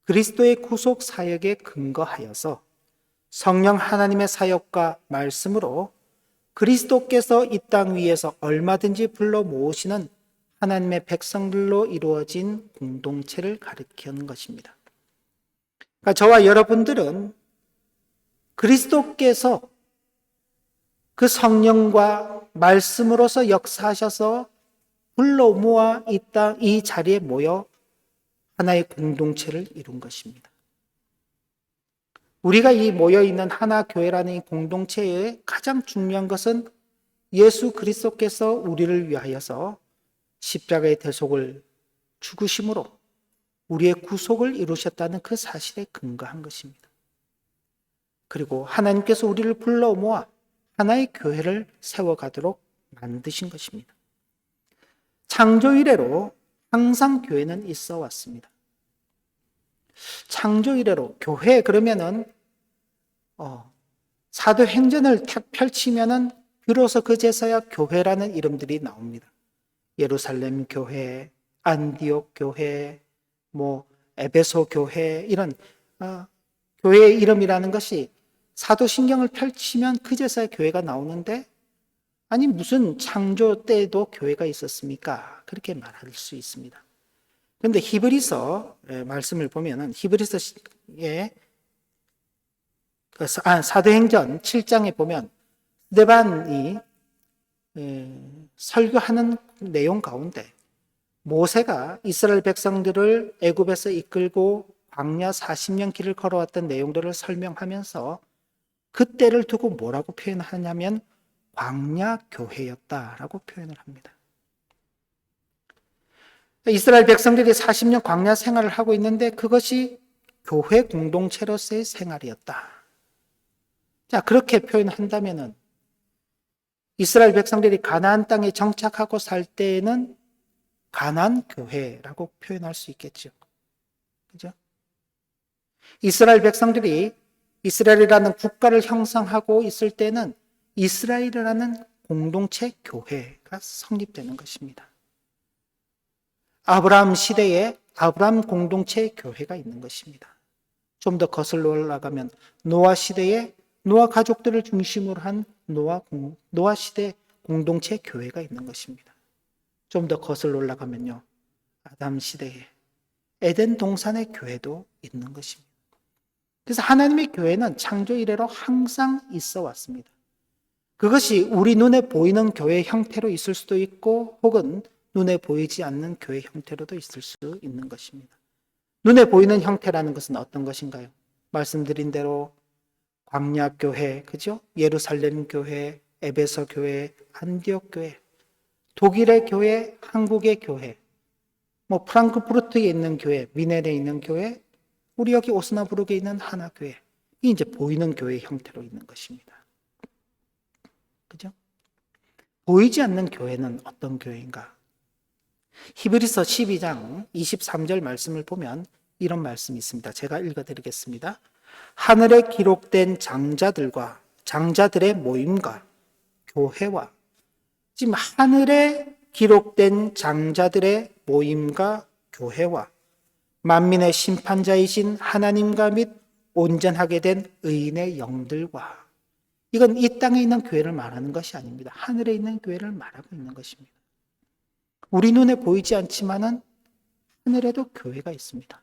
그리스도의 구속 사역에 근거하여서 성령 하나님의 사역과 말씀으로 그리스도께서 이 땅 위에서 얼마든지 불러 모으시는 하나님의 백성들로 이루어진 공동체를 가리키는 것입니다. 그러니까 저와 여러분들은 그리스도께서 그 성령과 말씀으로서 역사하셔서 불러 모아 이 자리에 모여 하나의 공동체를 이룬 것입니다. 우리가 이 모여있는 하나 교회라는 이 공동체의 가장 중요한 것은 예수 그리스도께서 우리를 위하여서 십자가의 대속을 죽으심으로 우리의 구속을 이루셨다는 그 사실에 근거한 것입니다. 그리고 하나님께서 우리를 불러 모아 하나의 교회를 세워가도록 만드신 것입니다. 창조 이래로 항상 교회는 있어 왔습니다. 창조 이래로 교회 그러면은 사도행전을 펼치면은 비로소 그제서야 교회라는 이름들이 나옵니다. 예루살렘 교회, 안디옥 교회, 에베소 교회, 이런 교회의 이름이라는 것이 사도신경을 펼치면 그제서야 교회가 나오는데, 아니 무슨 창조 때에도 교회가 있었습니까? 그렇게 말할 수 있습니다. 그런데 히브리서 말씀을 보면은 히브리서의 사도행전 7장에 보면 스데반이 설교하는 내용 가운데 모세가 이스라엘 백성들을 애굽에서 이끌고 광야 40년 길을 걸어왔던 내용들을 설명하면서 그때를 두고 뭐라고 표현하냐면 광야 교회였다라고 표현을 합니다. 이스라엘 백성들이 40년 광야 생활을 하고 있는데 그것이 교회 공동체로서의 생활이었다. 자, 그렇게 표현한다면은 이스라엘 백성들이 가나안 땅에 정착하고 살 때에는 가나안 교회라고 표현할 수 있겠죠. 그죠? 이스라엘 백성들이 이스라엘이라는 국가를 형성하고 있을 때는 이스라엘이라는 공동체 교회가 성립되는 것입니다. 아브라함 시대에 아브라함 공동체 교회가 있는 것입니다. 좀 더 거슬러 올라가면 노아 시대에 노아 가족들을 중심으로 한 노아 시대 공동체 교회가 있는 것입니다. 좀 더 거슬러 올라가면요, 아담 시대에 에덴 동산의 교회도 있는 것입니다. 그래서 하나님의 교회는 창조 이래로 항상 있어 왔습니다. 그것이 우리 눈에 보이는 교회 형태로 있을 수도 있고 혹은 눈에 보이지 않는 교회 형태로도 있을 수 있는 것입니다. 눈에 보이는 형태라는 것은 어떤 것인가요? 말씀드린 대로 광야 교회, 그죠? 예루살렘 교회, 에베소 교회, 안디옥 교회, 독일의 교회, 한국의 교회, 프랑크푸르트에 있는 교회, 미넨에 있는 교회, 우리 여기 오스나부르크에 있는 하나 교회, 이 이제 보이는 교회 형태로 있는 것입니다. 그죠? 보이지 않는 교회는 어떤 교회인가? 히브리서 12장 23절 말씀을 보면 이런 말씀이 있습니다. 제가 읽어드리겠습니다. 하늘에 기록된 장자들과 장자들의 모임과 교회와, 지금 하늘에 기록된 장자들의 모임과 교회와 만민의 심판자이신 하나님과 및 온전하게 된 의인의 영들과, 이건 이 땅에 있는 교회를 말하는 것이 아닙니다. 하늘에 있는 교회를 말하고 있는 것입니다. 우리 눈에 보이지 않지만은 하늘에도 교회가 있습니다.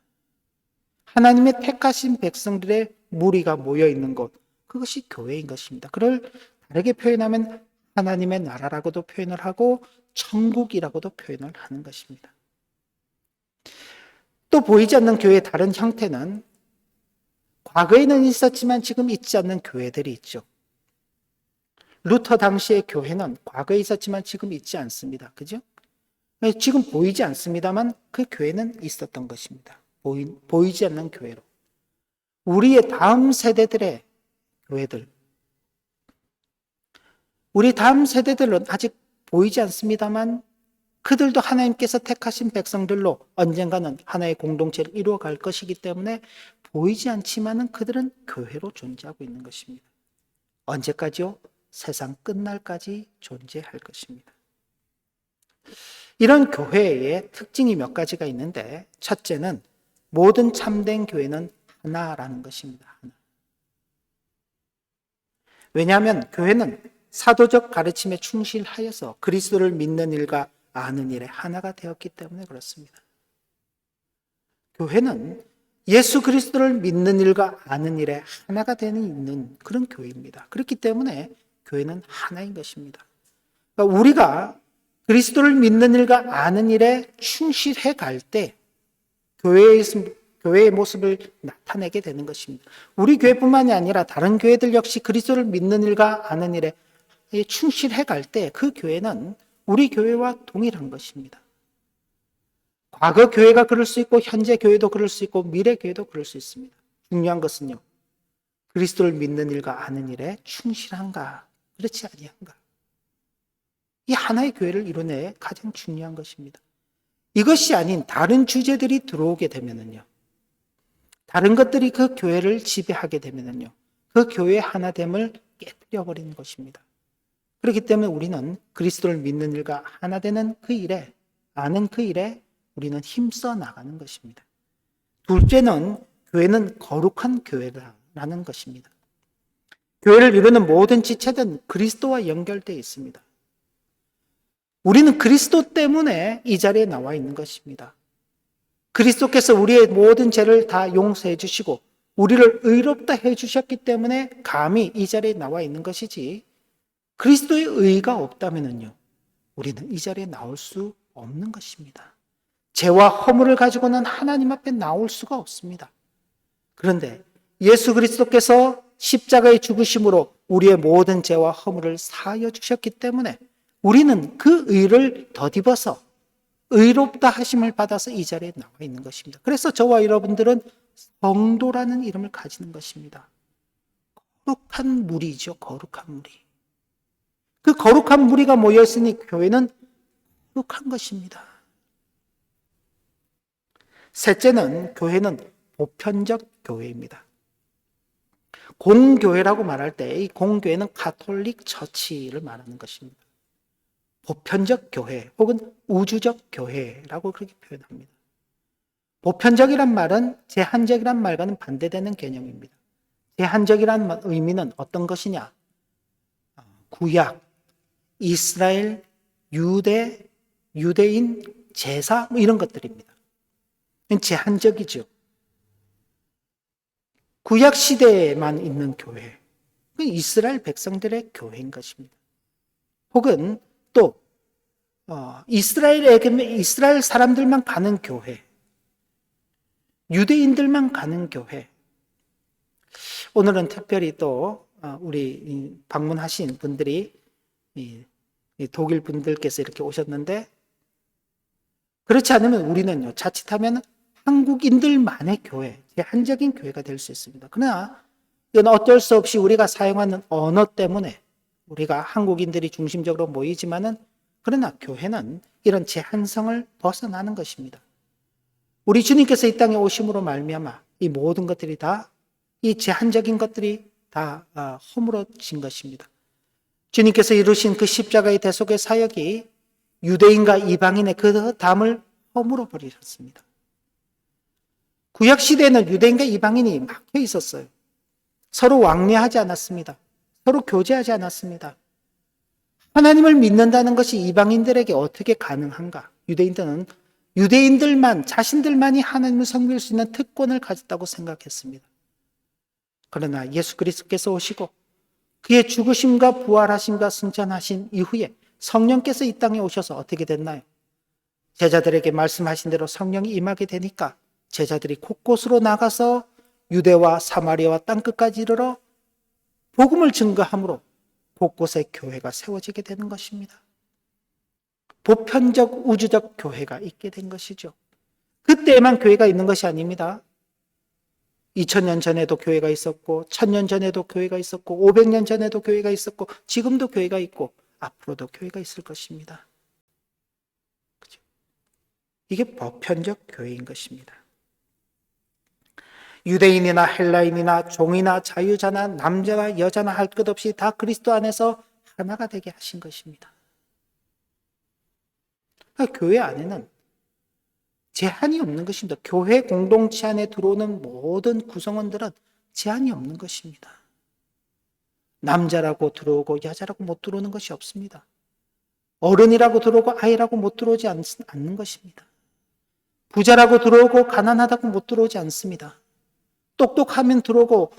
하나님의 택하신 백성들의 무리가 모여 있는 곳, 그것이 교회인 것입니다. 그걸 다르게 표현하면 하나님의 나라라고도 표현을 하고 천국이라고도 표현을 하는 것입니다. 또 보이지 않는 교회의 다른 형태는 과거에는 있었지만 지금 있지 않는 교회들이 있죠. 루터 당시의 교회는 과거에 있었지만 지금 있지 않습니다. 그죠? 지금 보이지 않습니다만 그 교회는 있었던 것입니다. 보이지 않는 교회로. 우리의 다음 세대들의 교회들, 우리 다음 세대들은 아직 보이지 않습니다만 그들도 하나님께서 택하신 백성들로 언젠가는 하나의 공동체를 이루어갈 것이기 때문에 보이지 않지만은 그들은 교회로 존재하고 있는 것입니다. 언제까지요? 세상 끝날까지 존재할 것입니다. 이런 교회의 특징이 몇 가지가 있는데, 첫째는 모든 참된 교회는 하나라는 것입니다. 하나. 왜냐하면 교회는 사도적 가르침에 충실하여서 그리스도를 믿는 일과 아는 일에 하나가 되었기 때문에 그렇습니다. 교회는 예수 그리스도를 믿는 일과 아는 일에 하나가 되는 있는 그런 교회입니다. 그렇기 때문에 교회는 하나인 것입니다. 그러니까 우리가 그리스도를 믿는 일과 아는 일에 충실해 갈 때 교회의 모습을 나타내게 되는 것입니다. 우리 교회뿐만이 아니라 다른 교회들 역시 그리스도를 믿는 일과 아는 일에 충실해 갈 때 그 교회는 우리 교회와 동일한 것입니다. 과거 교회가 그럴 수 있고 현재 교회도 그럴 수 있고 미래 교회도 그럴 수 있습니다. 중요한 것은요, 그리스도를 믿는 일과 아는 일에 충실한가 그렇지 아니한가, 이 하나의 교회를 이루는 가장 중요한 것입니다. 이것이 아닌 다른 주제들이 들어오게 되면은요, 다른 것들이 그 교회를 지배하게 되면은요, 그 교회의 하나됨을 깨뜨려 버리는 것입니다. 그렇기 때문에 우리는 그리스도를 믿는 일과 하나 되는 그 일에, 아는 그 일에 우리는 힘써 나가는 것입니다. 둘째는 교회는 거룩한 교회라는 것입니다. 교회를 이루는 모든 지체는 그리스도와 연결되어 있습니다. 우리는 그리스도 때문에 이 자리에 나와 있는 것입니다. 그리스도께서 우리의 모든 죄를 다 용서해 주시고 우리를 의롭다 해 주셨기 때문에 감히 이 자리에 나와 있는 것이지, 그리스도의 의가 없다면요, 우리는 이 자리에 나올 수 없는 것입니다. 죄와 허물을 가지고는 하나님 앞에 나올 수가 없습니다. 그런데 예수 그리스도께서 십자가의 죽으심으로 우리의 모든 죄와 허물을 사하여 주셨기 때문에 우리는 그 의를 덧입어서 의롭다 하심을 받아서 이 자리에 나와 있는 것입니다. 그래서 저와 여러분들은 성도라는 이름을 가지는 것입니다. 거룩한 무리죠, 거룩한 무리. 그 거룩한 무리가 모여있으니 교회는 거룩한 것입니다. 셋째는 교회는 보편적 교회입니다. 공교회라고 말할 때 이 공교회는 가톨릭 처치를 말하는 것입니다. 보편적 교회 혹은 우주적 교회라고 그렇게 표현합니다. 보편적이란 말은 제한적이란 말과는 반대되는 개념입니다. 제한적이란 의미는 어떤 것이냐? 구약, 이스라엘, 유대인, 제사 이런 것들입니다. 제한적이죠. 구약 시대에만 있는 교회, 이스라엘 백성들의 교회인 것입니다. 혹은 또 이스라엘 사람들만 가는 교회, 유대인들만 가는 교회. 오늘은 특별히 또 우리 방문하신 분들이 독일 분들께서 이렇게 오셨는데, 그렇지 않으면 우리는요, 자칫하면 한국인들만의 교회, 제한적인 교회가 될 수 있습니다. 그러나 이건 어쩔 수 없이 우리가 사용하는 언어 때문에 우리가 한국인들이 중심적으로 모이지만은, 그러나 교회는 이런 제한성을 벗어나는 것입니다. 우리 주님께서 이 땅에 오심으로 말미암아 이 모든 것들이 다, 이 제한적인 것들이 다 허물어진 것입니다. 주님께서 이루신 그 십자가의 대속의 사역이 유대인과 이방인의 그 담을 허물어 버리셨습니다. 구약 시대에는 유대인과 이방인이 막혀 있었어요. 서로 왕래하지 않았습니다. 서로 교제하지 않았습니다. 하나님을 믿는다는 것이 이방인들에게 어떻게 가능한가? 유대인들만, 자신들만이 하나님을 섬길 수 있는 특권을 가졌다고 생각했습니다. 그러나 예수 그리스도께서 오시고 그의 죽으심과 부활하심과 승천하신 이후에 성령께서 이 땅에 오셔서 어떻게 됐나요? 제자들에게 말씀하신 대로 성령이 임하게 되니까 제자들이 곳곳으로 나가서 유대와 사마리아와 땅끝까지 이르러 복음을 증거함으로 곳곳에 교회가 세워지게 되는 것입니다. 보편적 우주적 교회가 있게 된 것이죠. 그때에만 교회가 있는 것이 아닙니다. 2000년 전에도 교회가 있었고 1000년 전에도 교회가 있었고 500년 전에도 교회가 있었고 지금도 교회가 있고 앞으로도 교회가 있을 것입니다. 이게 보편적 교회인 것입니다. 유대인이나 헬라인이나 종이나 자유자나 남자나 여자나 할 것 없이 다 그리스도 안에서 하나가 되게 하신 것입니다. 그러니까 교회 안에는 제한이 없는 것입니다. 교회 공동체 안에 들어오는 모든 구성원들은 제한이 없는 것입니다. 남자라고 들어오고 여자라고 못 들어오는 것이 없습니다. 어른이라고 들어오고 아이라고 못 들어오지 않는 것입니다. 부자라고 들어오고 가난하다고 못 들어오지 않습니다. 똑똑하면 들어오고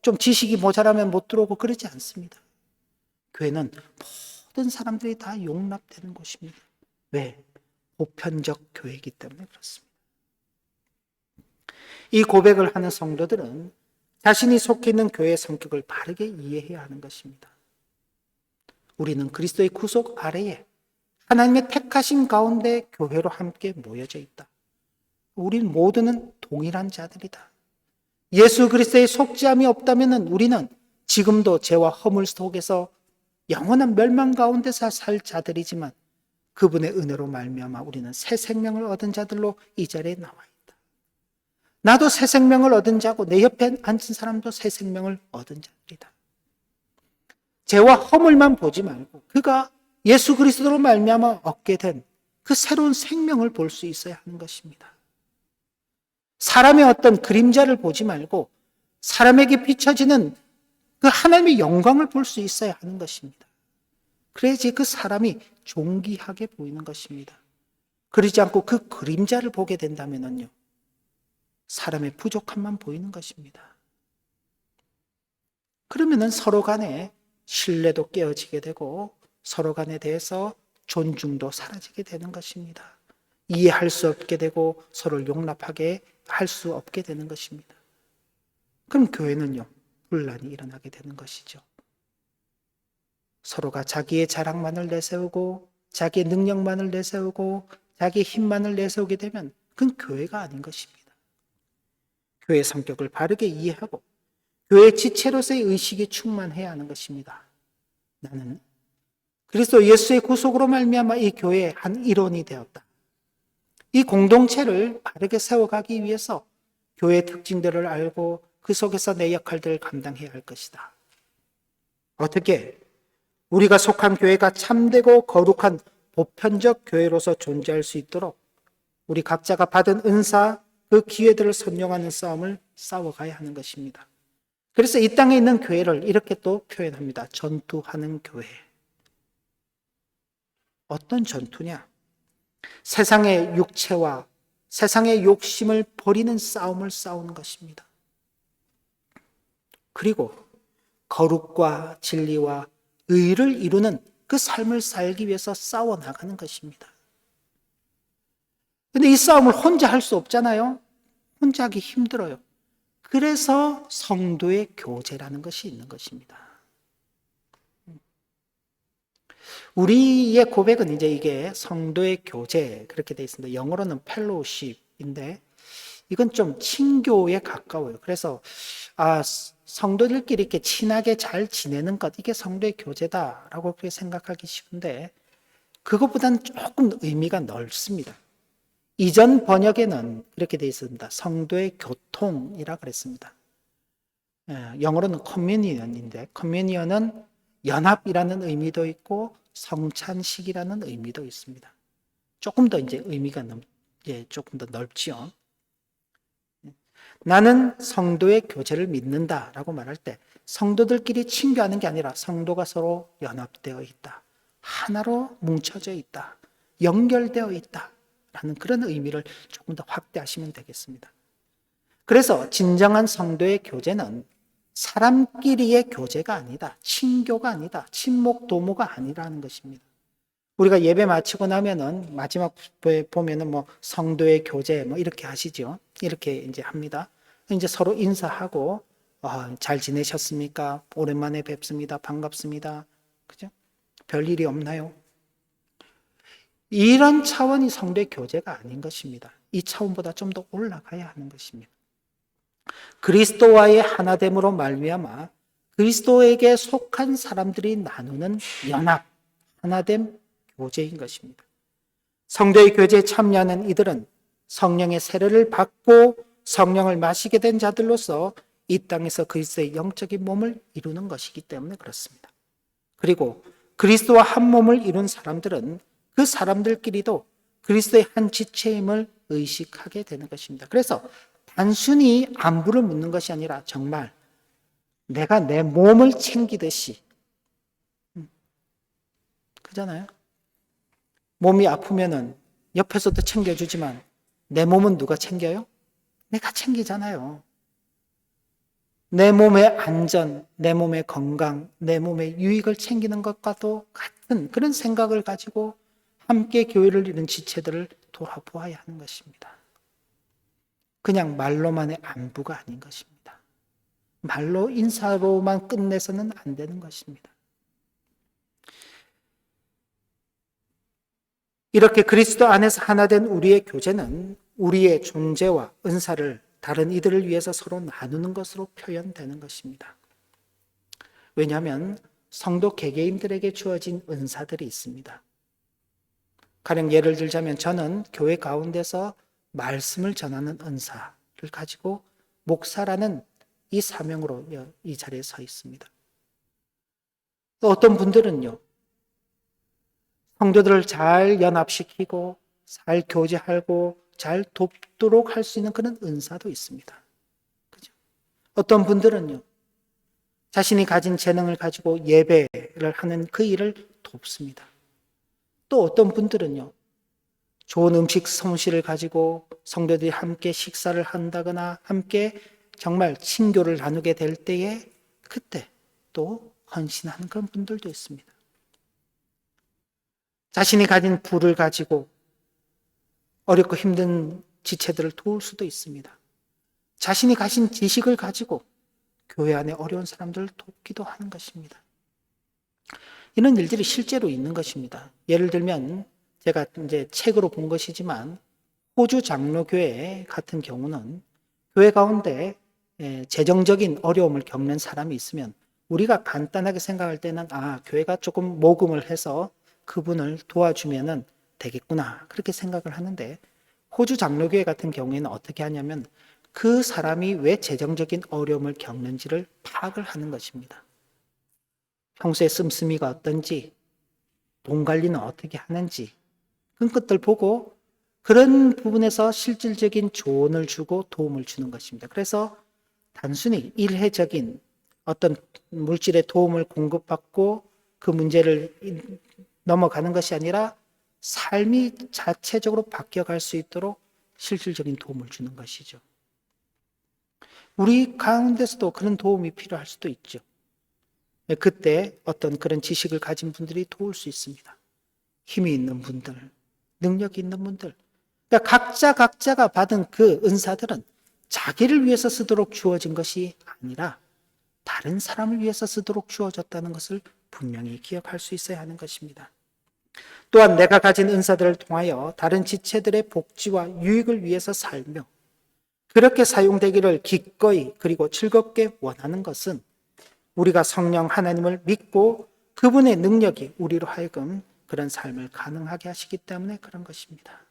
좀 지식이 모자라면 못 들어오고 그러지 않습니다. 교회는 모든 사람들이 다 용납되는 곳입니다. 왜? 보편적 교회이기 때문에 그렇습니다. 이 고백을 하는 성도들은 자신이 속해 있는 교회의 성격을 바르게 이해해야 하는 것입니다. 우리는 그리스도의 구속 아래에 하나님의 택하신 가운데 교회로 함께 모여져 있다. 우리 모두는 동일한 자들이다. 예수 그리스도의 속죄함이 없다면 우리는 지금도 죄와 허물 속에서 영원한 멸망 가운데서 살 자들이지만 그분의 은혜로 말미암아 우리는 새 생명을 얻은 자들로 이 자리에 나와 있다. 나도 새 생명을 얻은 자고 내 옆에 앉은 사람도 새 생명을 얻은 자들이다. 죄와 허물만 보지 말고 그가 예수 그리스도로 말미암아 얻게 된 그 새로운 생명을 볼 수 있어야 하는 것입니다. 사람의 어떤 그림자를 보지 말고 사람에게 비춰지는 그 하나님의 영광을 볼 수 있어야 하는 것입니다. 그래야지 그 사람이 존귀하게 보이는 것입니다. 그러지 않고 그 그림자를 보게 된다면요, 사람의 부족함만 보이는 것입니다. 그러면은 서로 간에 신뢰도 깨어지게 되고 서로 간에 대해서 존중도 사라지게 되는 것입니다. 이해할 수 없게 되고 서로를 용납하게 할 수 없게 되는 것입니다. 그럼 교회는요, 분란이 일어나게 되는 것이죠. 서로가 자기의 자랑만을 내세우고 자기의 능력만을 내세우고 자기의 힘만을 내세우게 되면 그건 교회가 아닌 것입니다. 교회의 성격을 바르게 이해하고 교회의 지체로서의 의식이 충만해야 하는 것입니다. 나는 그리스도 예수의 구속으로 말미암아 이 교회의 한 일원이 되었다. 이 공동체를 바르게 세워가기 위해서 교회의 특징들을 알고 그 속에서 내 역할들을 감당해야 할 것이다. 어떻게 우리가 속한 교회가 참되고 거룩한 보편적 교회로서 존재할 수 있도록 우리 각자가 받은 은사, 그 기회들을 선용하는 싸움을 싸워가야 하는 것입니다. 그래서 이 땅에 있는 교회를 이렇게 또 표현합니다. 전투하는 교회. 어떤 전투냐? 세상의 육체와 세상의 욕심을 버리는 싸움을 싸우는 것입니다. 그리고 거룩과 진리와 의를 이루는 그 삶을 살기 위해서 싸워나가는 것입니다. 근데 이 싸움을 혼자 할 수 없잖아요. 혼자 하기 힘들어요. 그래서 성도의 교제라는 것이 있는 것입니다. 우리의 고백은 이제 이게 성도의 교제 그렇게 되어 있습니다. 영어로는 펠로우십인데 이건 좀 친교에 가까워요. 그래서 성도들끼리 이렇게 친하게 잘 지내는 것, 이게 성도의 교제다라고 그렇게 생각하기 쉬운데 그것보다는 조금 의미가 넓습니다. 이전 번역에는 이렇게 되어 있습니다. 성도의 교통이라 그랬습니다. 영어로는 커뮤니언인데 커뮤니언은 연합이라는 의미도 있고 성찬식이라는 의미도 있습니다. 조금 더 이제 의미가 조금 더 넓지요. 나는 성도의 교제를 믿는다라고 말할 때 성도들끼리 친교하는 게 아니라 성도가 서로 연합되어 있다. 하나로 뭉쳐져 있다. 연결되어 있다라는 그런 의미를 조금 더 확대하시면 되겠습니다. 그래서 진정한 성도의 교제는 사람끼리의 교제가 아니다. 친교가 아니다. 친목 도모가 아니라는 것입니다. 우리가 예배 마치고 나면은 마지막 보면은 성도의 교제 이렇게 하시죠. 이렇게 이제 합니다. 이제 서로 인사하고 잘 지내셨습니까? 오랜만에 뵙습니다. 반갑습니다. 그죠? 별일이 없나요? 이런 차원이 성도의 교제가 아닌 것입니다. 이 차원보다 좀 더 올라가야 하는 것입니다. 그리스도와의 하나됨으로 말미암아 그리스도에게 속한 사람들이 나누는 연합, 하나됨 교제인 것입니다. 성도의 교제에 참여하는 이들은 성령의 세례를 받고 성령을 마시게 된 자들로서 이 땅에서 그리스도의 영적인 몸을 이루는 것이기 때문에 그렇습니다. 그리고 그리스도와 한 몸을 이룬 사람들은 그 사람들끼리도 그리스도의 한 지체임을 의식하게 되는 것입니다. 그래서 단순히 안부를 묻는 것이 아니라 정말 내가 내 몸을 챙기듯이, 그잖아요. 몸이 아프면은 옆에서도 챙겨주지만 내 몸은 누가 챙겨요? 내가 챙기잖아요. 내 몸의 안전, 내 몸의 건강, 내 몸의 유익을 챙기는 것과도 같은 그런 생각을 가지고 함께 교회를 이룬 지체들을 돌아보아야 하는 것입니다. 그냥 말로만의 안부가 아닌 것입니다. 말로 인사로만 끝내서는 안 되는 것입니다. 이렇게 그리스도 안에서 하나 된 우리의 교제는 우리의 존재와 은사를 다른 이들을 위해서 서로 나누는 것으로 표현되는 것입니다. 왜냐하면 성도 개개인들에게 주어진 은사들이 있습니다. 가령 예를 들자면 저는 교회 가운데서 말씀을 전하는 은사를 가지고 목사라는 이 사명으로 이 자리에 서 있습니다. 또 어떤 분들은요, 성도들을 잘 연합시키고 잘 교제하고 잘 돕도록 할 수 있는 그런 은사도 있습니다. 그죠? 어떤 분들은요, 자신이 가진 재능을 가지고 예배를 하는 그 일을 돕습니다. 또 어떤 분들은요, 좋은 음식 솜씨를 가지고 성도들이 함께 식사를 한다거나 함께 정말 친교를 나누게 될 때에 그때 또 헌신하는 그런 분들도 있습니다. 자신이 가진 부를 가지고 어렵고 힘든 지체들을 도울 수도 있습니다. 자신이 가진 지식을 가지고 교회 안에 어려운 사람들을 돕기도 하는 것입니다. 이런 일들이 실제로 있는 것입니다. 예를 들면 제가 이제 책으로 본 것이지만 호주 장로교회 같은 경우는 교회 가운데 재정적인 어려움을 겪는 사람이 있으면 우리가 간단하게 생각할 때는 교회가 조금 모금을 해서 그분을 도와주면은 되겠구나 그렇게 생각을 하는데 호주 장로교회 같은 경우에는 어떻게 하냐면 그 사람이 왜 재정적인 어려움을 겪는지를 파악을 하는 것입니다. 평소에 씀씀이가 어떤지, 돈 관리는 어떻게 하는지 그런 것들 보고 그런 부분에서 실질적인 조언을 주고 도움을 주는 것입니다. 그래서 단순히 일회적인 어떤 물질의 도움을 공급받고 그 문제를 넘어가는 것이 아니라 삶이 자체적으로 바뀌어갈 수 있도록 실질적인 도움을 주는 것이죠. 우리 가운데서도 그런 도움이 필요할 수도 있죠. 그때 어떤 그런 지식을 가진 분들이 도울 수 있습니다. 힘이 있는 분들, 능력이 있는 분들. 그러니까 각자가 받은 그 은사들은 자기를 위해서 쓰도록 주어진 것이 아니라 다른 사람을 위해서 쓰도록 주어졌다는 것을 분명히 기억할 수 있어야 하는 것입니다. 또한 내가 가진 은사들을 통하여 다른 지체들의 복지와 유익을 위해서 살며 그렇게 사용되기를 기꺼이 그리고 즐겁게 원하는 것은 우리가 성령 하나님을 믿고 그분의 능력이 우리로 하여금 그런 삶을 가능하게 하시기 때문에 그런 것입니다.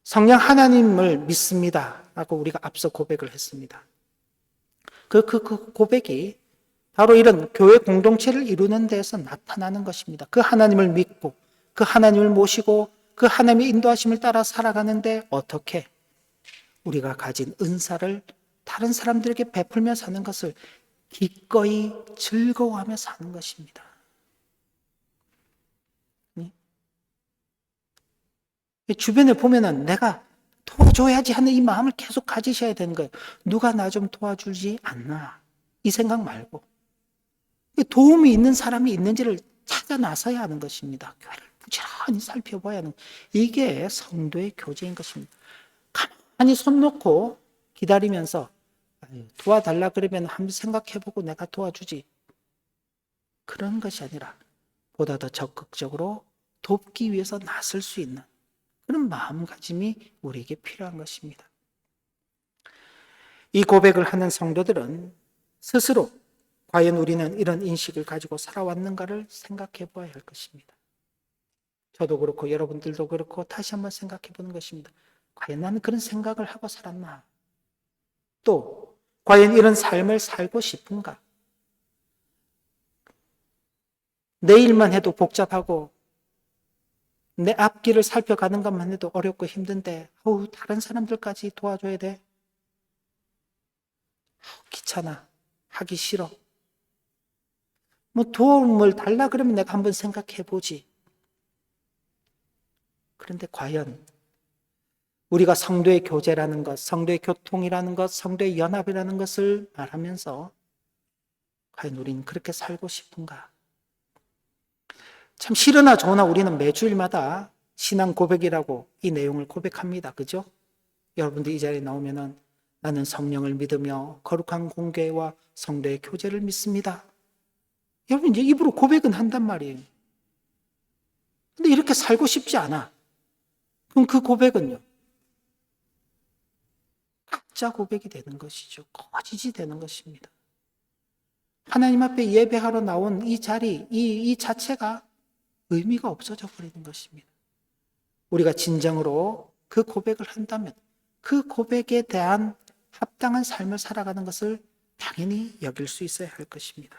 성령 하나님을 믿습니다 라고 우리가 앞서 고백을 했습니다. 그 고백이 바로 이런 교회 공동체를 이루는 데에서 나타나는 것입니다. 그 하나님을 믿고 그 하나님을 모시고 그 하나님의 인도하심을 따라 살아가는데 어떻게 우리가 가진 은사를 다른 사람들에게 베풀며 사는 것을 기꺼이 즐거워하며 사는 것입니다. 주변에 보면은 내가 도와줘야지 하는 이 마음을 계속 가지셔야 되는 거예요. 누가 나 좀 도와주지 않나 이 생각 말고 도움이 있는 사람이 있는지를 찾아 나서야 하는 것입니다. 교회를 부지런히 살펴봐야 하는 이게 성도의 교제인 것입니다. 가만히 손 놓고 기다리면서 도와달라 그러면 한번 생각해보고 내가 도와주지 그런 것이 아니라 보다 더 적극적으로 돕기 위해서 나설 수 있는 그런 마음가짐이 우리에게 필요한 것입니다. 이 고백을 하는 성도들은 스스로 과연 우리는 이런 인식을 가지고 살아왔는가를 생각해 보아야 할 것입니다. 저도 그렇고 여러분들도 그렇고 다시 한번 생각해 보는 것입니다. 과연 나는 그런 생각을 하고 살았나? 또 과연 이런 삶을 살고 싶은가? 내 일만 해도 복잡하고 내 앞길을 살펴가는 것만 해도 어렵고 힘든데 다른 사람들까지 도와줘야 돼? 귀찮아. 하기 싫어. 뭐 도움을 달라 그러면 내가 한번 생각해 보지. 그런데 과연 우리가 성도의 교제라는 것, 성도의 교통이라는 것, 성도의 연합이라는 것을 말하면서 과연 우리는 그렇게 살고 싶은가? 참 싫으나 좋으나 우리는 매주일마다 신앙 고백이라고 이 내용을 고백합니다. 그죠? 여러분들 이 자리에 나오면은 나는 성령을 믿으며 거룩한 공교회와 성도의 교제를 믿습니다. 여러분 이제 입으로 고백은 한단 말이에요. 근데 이렇게 살고 싶지 않아. 그럼 그 고백은요? 가짜 고백이 되는 것이죠. 거짓이 되는 것입니다. 하나님 앞에 예배하러 나온 이 자리, 이 자체가 의미가 없어져 버리는 것입니다. 우리가 진정으로 그 고백을 한다면 그 고백에 대한 합당한 삶을 살아가는 것을 당연히 여길 수 있어야 할 것입니다.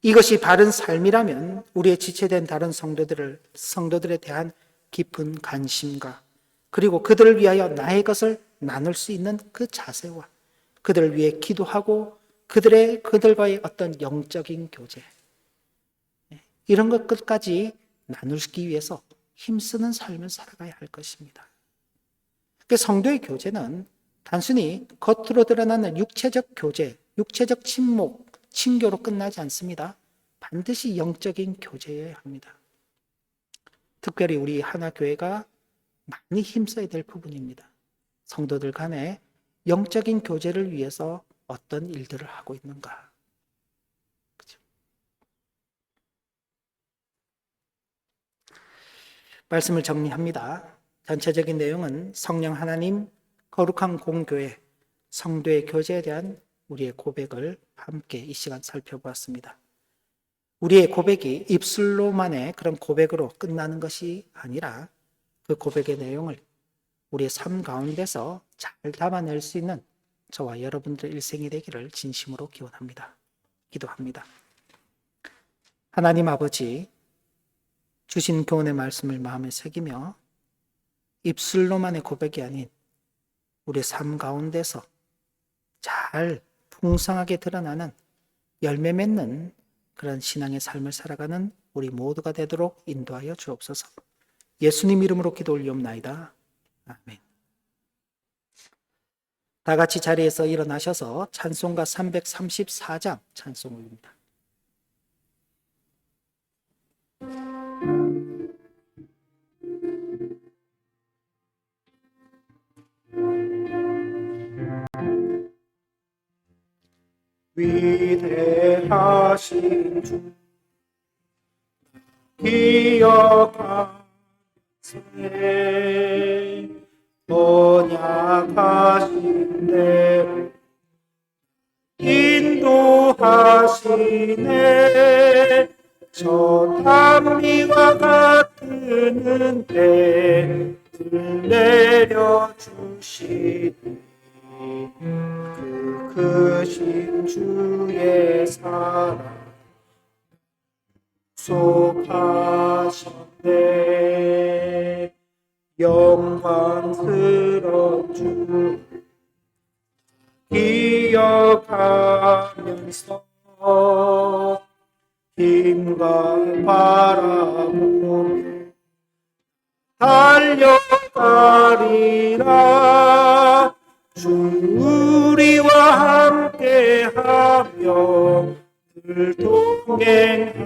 이것이 바른 삶이라면 우리의 지체된 다른 성도들에 대한 깊은 관심과 그리고 그들을 위하여 나의 것을 나눌 수 있는 그 자세와 그들을 위해 기도하고 그들과의 어떤 영적인 교제 이런 것까지 나누기 위해서 힘쓰는 삶을 살아가야 할 것입니다. 성도의 교제는 단순히 겉으로 드러나는 육체적 교제, 육체적 친목, 친교로 끝나지 않습니다. 반드시 영적인 교제여야 합니다. 특별히 우리 하나교회가 많이 힘써야 될 부분입니다. 성도들 간에 영적인 교제를 위해서 어떤 일들을 하고 있는가. 그렇죠? 말씀을 정리합니다. 전체적인 내용은 성령 하나님, 거룩한 공교회, 성도의 교제에 대한 우리의 고백을 함께 이 시간 살펴보았습니다. 우리의 고백이 입술로만의 그런 고백으로 끝나는 것이 아니라 그 고백의 내용을 우리의 삶 가운데서 잘 담아낼 수 있는 저와 여러분들의 일생이 되기를 진심으로 기원합니다. 기도합니다. 하나님 아버지, 주신 교훈의 말씀을 마음에 새기며 입술로만의 고백이 아닌 우리의 삶 가운데서 잘 풍성하게 드러나는 열매 맺는 그런 신앙의 삶을 살아가는 우리 모두가 되도록 인도하여 주옵소서. 예수님 이름으로 기도 올리옵나이다. 아멘. 다 같이 자리에서 일어나셔서 찬송가 334장 찬송 올립니다. 위대하신 주 기억하세 언약하신 대로 인도하시네 저 담비와 같은 은혜를 내려주시니 그 크신 주의 사랑 속하셨네 영광스러운 주 기억하면서 힘과 바라보며 달려가리라 주 우리와 함께하며 늘 동행하시되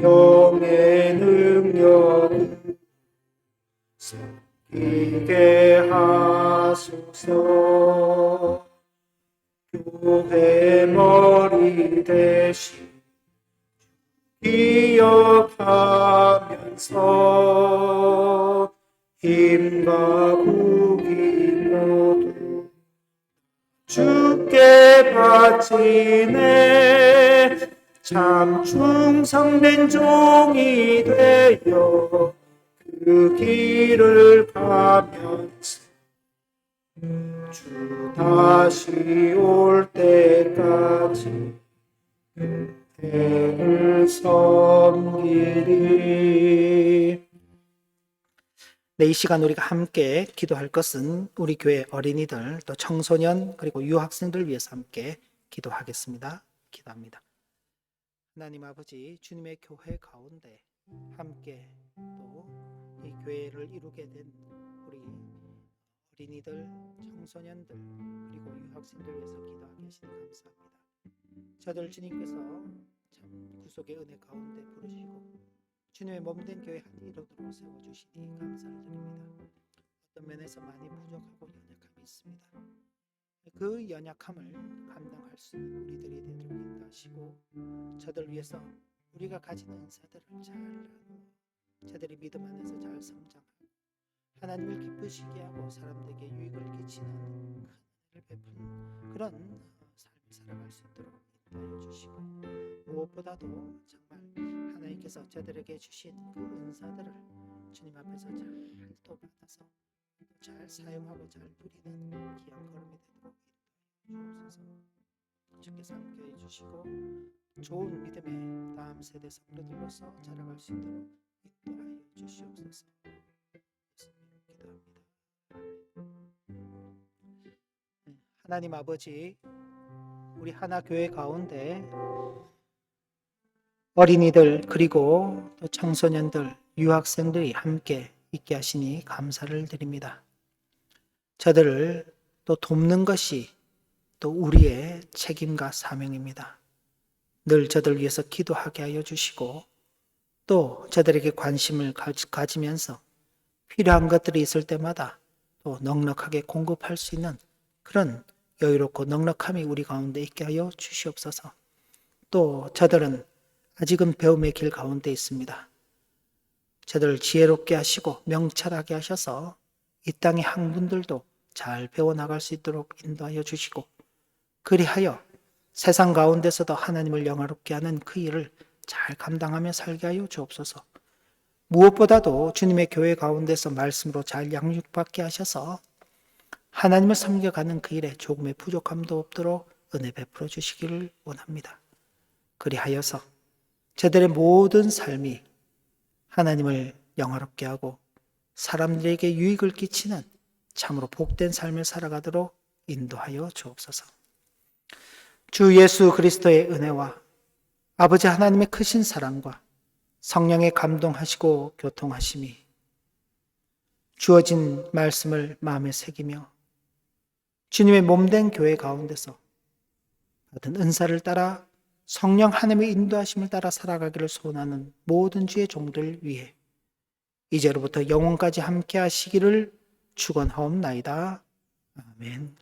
성령의 능력을 섬기게 하소서 교회 머리 대신 기억하면서 힘과 국이 모두 주께 바치네 참 충성된 종이 되어 그 길을 가면서 주 다시 올 때까지 그대를 섬기리. 네, 이 시간 우리가 함께 기도할 것은 우리 교회 어린이들, 또 청소년, 그리고 유학생들 위해서 함께 기도하겠습니다. 기도합니다. 하나님 아버지, 주님의 교회 가운데 함께 또 이 교회를 이루게 된 우리 어린이들, 청소년들, 그리고 유학생들 위해서 기도하게 하시니 감사합니다. 저들 주님께서 참 구속의 은혜 가운데 부르시고 주님의 몸된 교회 한 이루도록 세워주시니 감사를 드립니다. 어떤 면에서 많이 부족하고 연약함이 있습니다. 그 연약함을 감당할 수 있는 우리들이 되도록 인도하시고 저들 위해서 우리가 가진 은사들을 잘 나누어 저들이 믿음 안에서 잘 성장하고 하나님을 기쁘시게 하고 사람들에게 유익을 끼치는 큰 은혜를 베푸는 그런 삶을 살아갈 수 있도록 인도하여 주시고 무엇보다도 정말 하나님께서 저들에게 주신 그 은사들을 주님 앞에서 잘 또 받아서 잘 사용하고 잘 누리는 귀한 걸음이 되도록 주옵소서. 주께서 함께해 주시고 좋은 믿음의 다음 세대 성도들로서 자라갈 수 있도록 인도하여 주시옵소서. 기도합니다. 하나님 아버지, 우리 하나 교회 가운데 어린이들 그리고 또 청소년들, 유학생들이 함께 있게 하시니 감사를 드립니다. 저들을 또 돕는 것이 또 우리의 책임과 사명입니다. 늘 저들 위해서 기도하게 하여 주시고 또 저들에게 관심을 가지면서 필요한 것들이 있을 때마다 또 넉넉하게 공급할 수 있는 그런 여유롭고 넉넉함이 우리 가운데 있게 하여 주시옵소서. 또 저들은 아직은 배움의 길 가운데 있습니다. 저들을 지혜롭게 하시고 명철하게 하셔서 이 땅의 학문들도 잘 배워나갈 수 있도록 인도하여 주시고 그리하여 세상 가운데서도 하나님을 영화롭게 하는 그 일을 잘 감당하며 살게 하여 주옵소서. 무엇보다도 주님의 교회 가운데서 말씀으로 잘 양육받게 하셔서 하나님을 섬겨가는 그 일에 조금의 부족함도 없도록 은혜 베풀어 주시기를 원합니다. 그리하여서 저들의 모든 삶이 하나님을 영화롭게 하고 사람들에게 유익을 끼치는 참으로 복된 삶을 살아가도록 인도하여 주옵소서. 주 예수 그리스도의 은혜와 아버지 하나님의 크신 사랑과 성령의 감동하시고 교통하심이 주어진 말씀을 마음에 새기며 주님의 몸된 교회 가운데서 받은 은사를 따라 성령 하나님의 인도하심을 따라 살아가기를 소원하는 모든 주의 종들 위해 이제로부터 영원까지 함께 하시기를 축원하옵나이다. 아멘.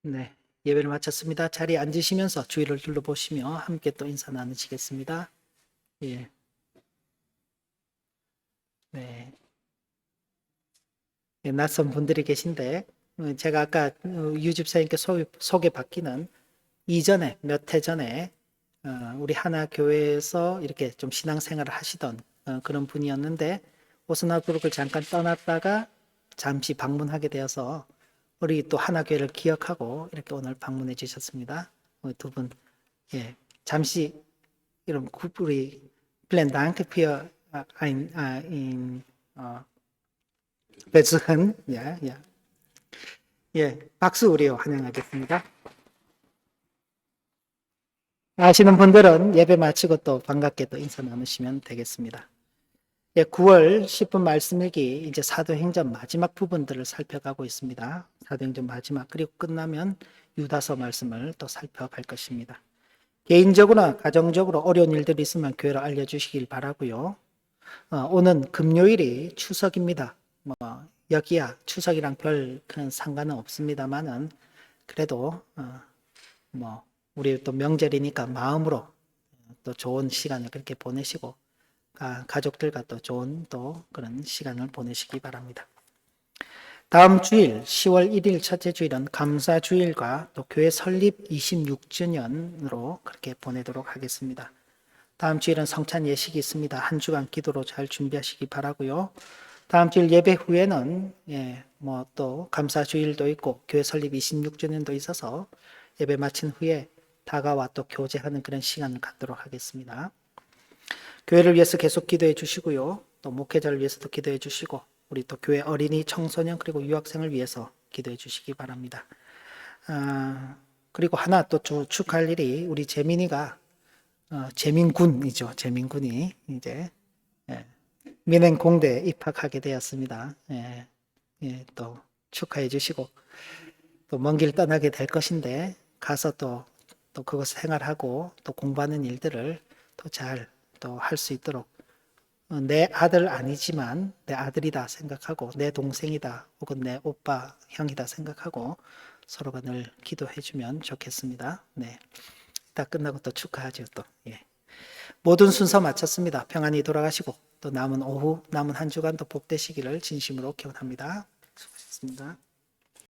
네, 예배를 마쳤습니다. 자리에 앉으시면서 주위를 둘러보시며 함께 또 인사 나누시겠습니다. 예. 네. 예, 낯선 분들이 계신데 제가 아까 유집사님께 소개받기는 이전에 몇 해 전에 우리 하나 교회에서 이렇게 좀 신앙생활을 하시던 그런 분이었는데 오스나브룩을 잠깐 떠났다가 잠시 방문하게 되어서 우리 또 하나 교회를 기억하고 이렇게 오늘 방문해 주셨습니다. 두 분, 예, 잠시 이런 우리 vielen Dank für ein Besuchen. 야, 야. 예, 박수 우리 환영하겠습니다. 아시는 분들은 예배 마치고 또 반갑게 또 인사 나누시면 되겠습니다. 예, 9월 10분 말씀 일기 이제 사도행전 마지막 부분들을 살펴가고 있습니다. 사도행전 마지막 그리고 끝나면 유다서 말씀을 또 살펴갈 것입니다. 개인적으로나 가정적으로 어려운 일들이 있으면 교회로 알려주시길 바라고요. 오는 금요일이 추석입니다. 뭐 여기야 추석이랑 별 큰 상관은 없습니다만은 그래도 뭐 우리 또 명절이니까 마음으로 또 좋은 시간을 그렇게 보내시고 가족들과 또 좋은 또 그런 시간을 보내시기 바랍니다. 다음 주일 10월 1일 첫째 주일은 감사주일과 또 교회 설립 26주년으로 그렇게 보내도록 하겠습니다. 다음 주일은 성찬 예식이 있습니다. 한 주간 기도로 잘 준비하시기 바라고요. 다음 주일 예배 후에는 뭐 또 감사주일도 있고 교회 설립 26주년도 있어서 예배 마친 후에 다가와 또 교제하는 그런 시간을 갖도록 하겠습니다. 교회를 위해서 계속 기도해 주시고요. 또 목회자를 위해서도 기도해 주시고 우리 또 교회 어린이, 청소년 그리고 유학생을 위해서 기도해 주시기 바랍니다. 그리고 하나 또 축하할 일이 우리 재민이가 재민군이죠. 재민군이 이제 민행 공대에 입학하게 되었습니다. 또 축하해 주시고 또 먼 길 떠나게 될 것인데 가서 또 그것을 생활하고 또 공부하는 일들을 또 잘 또 할 수 있도록 내 아들 아니지만 내 아들이다 생각하고 내 동생이다 혹은 내 오빠 형이다 생각하고 서로가 늘 기도해 주면 좋겠습니다. 네, 다 끝나고 또 축하하죠 또. 모든 순서 마쳤습니다. 평안히 돌아가시고 또 남은 오후 남은 한 주간도 복되시기를 진심으로 기원합니다. 수고하셨습니다.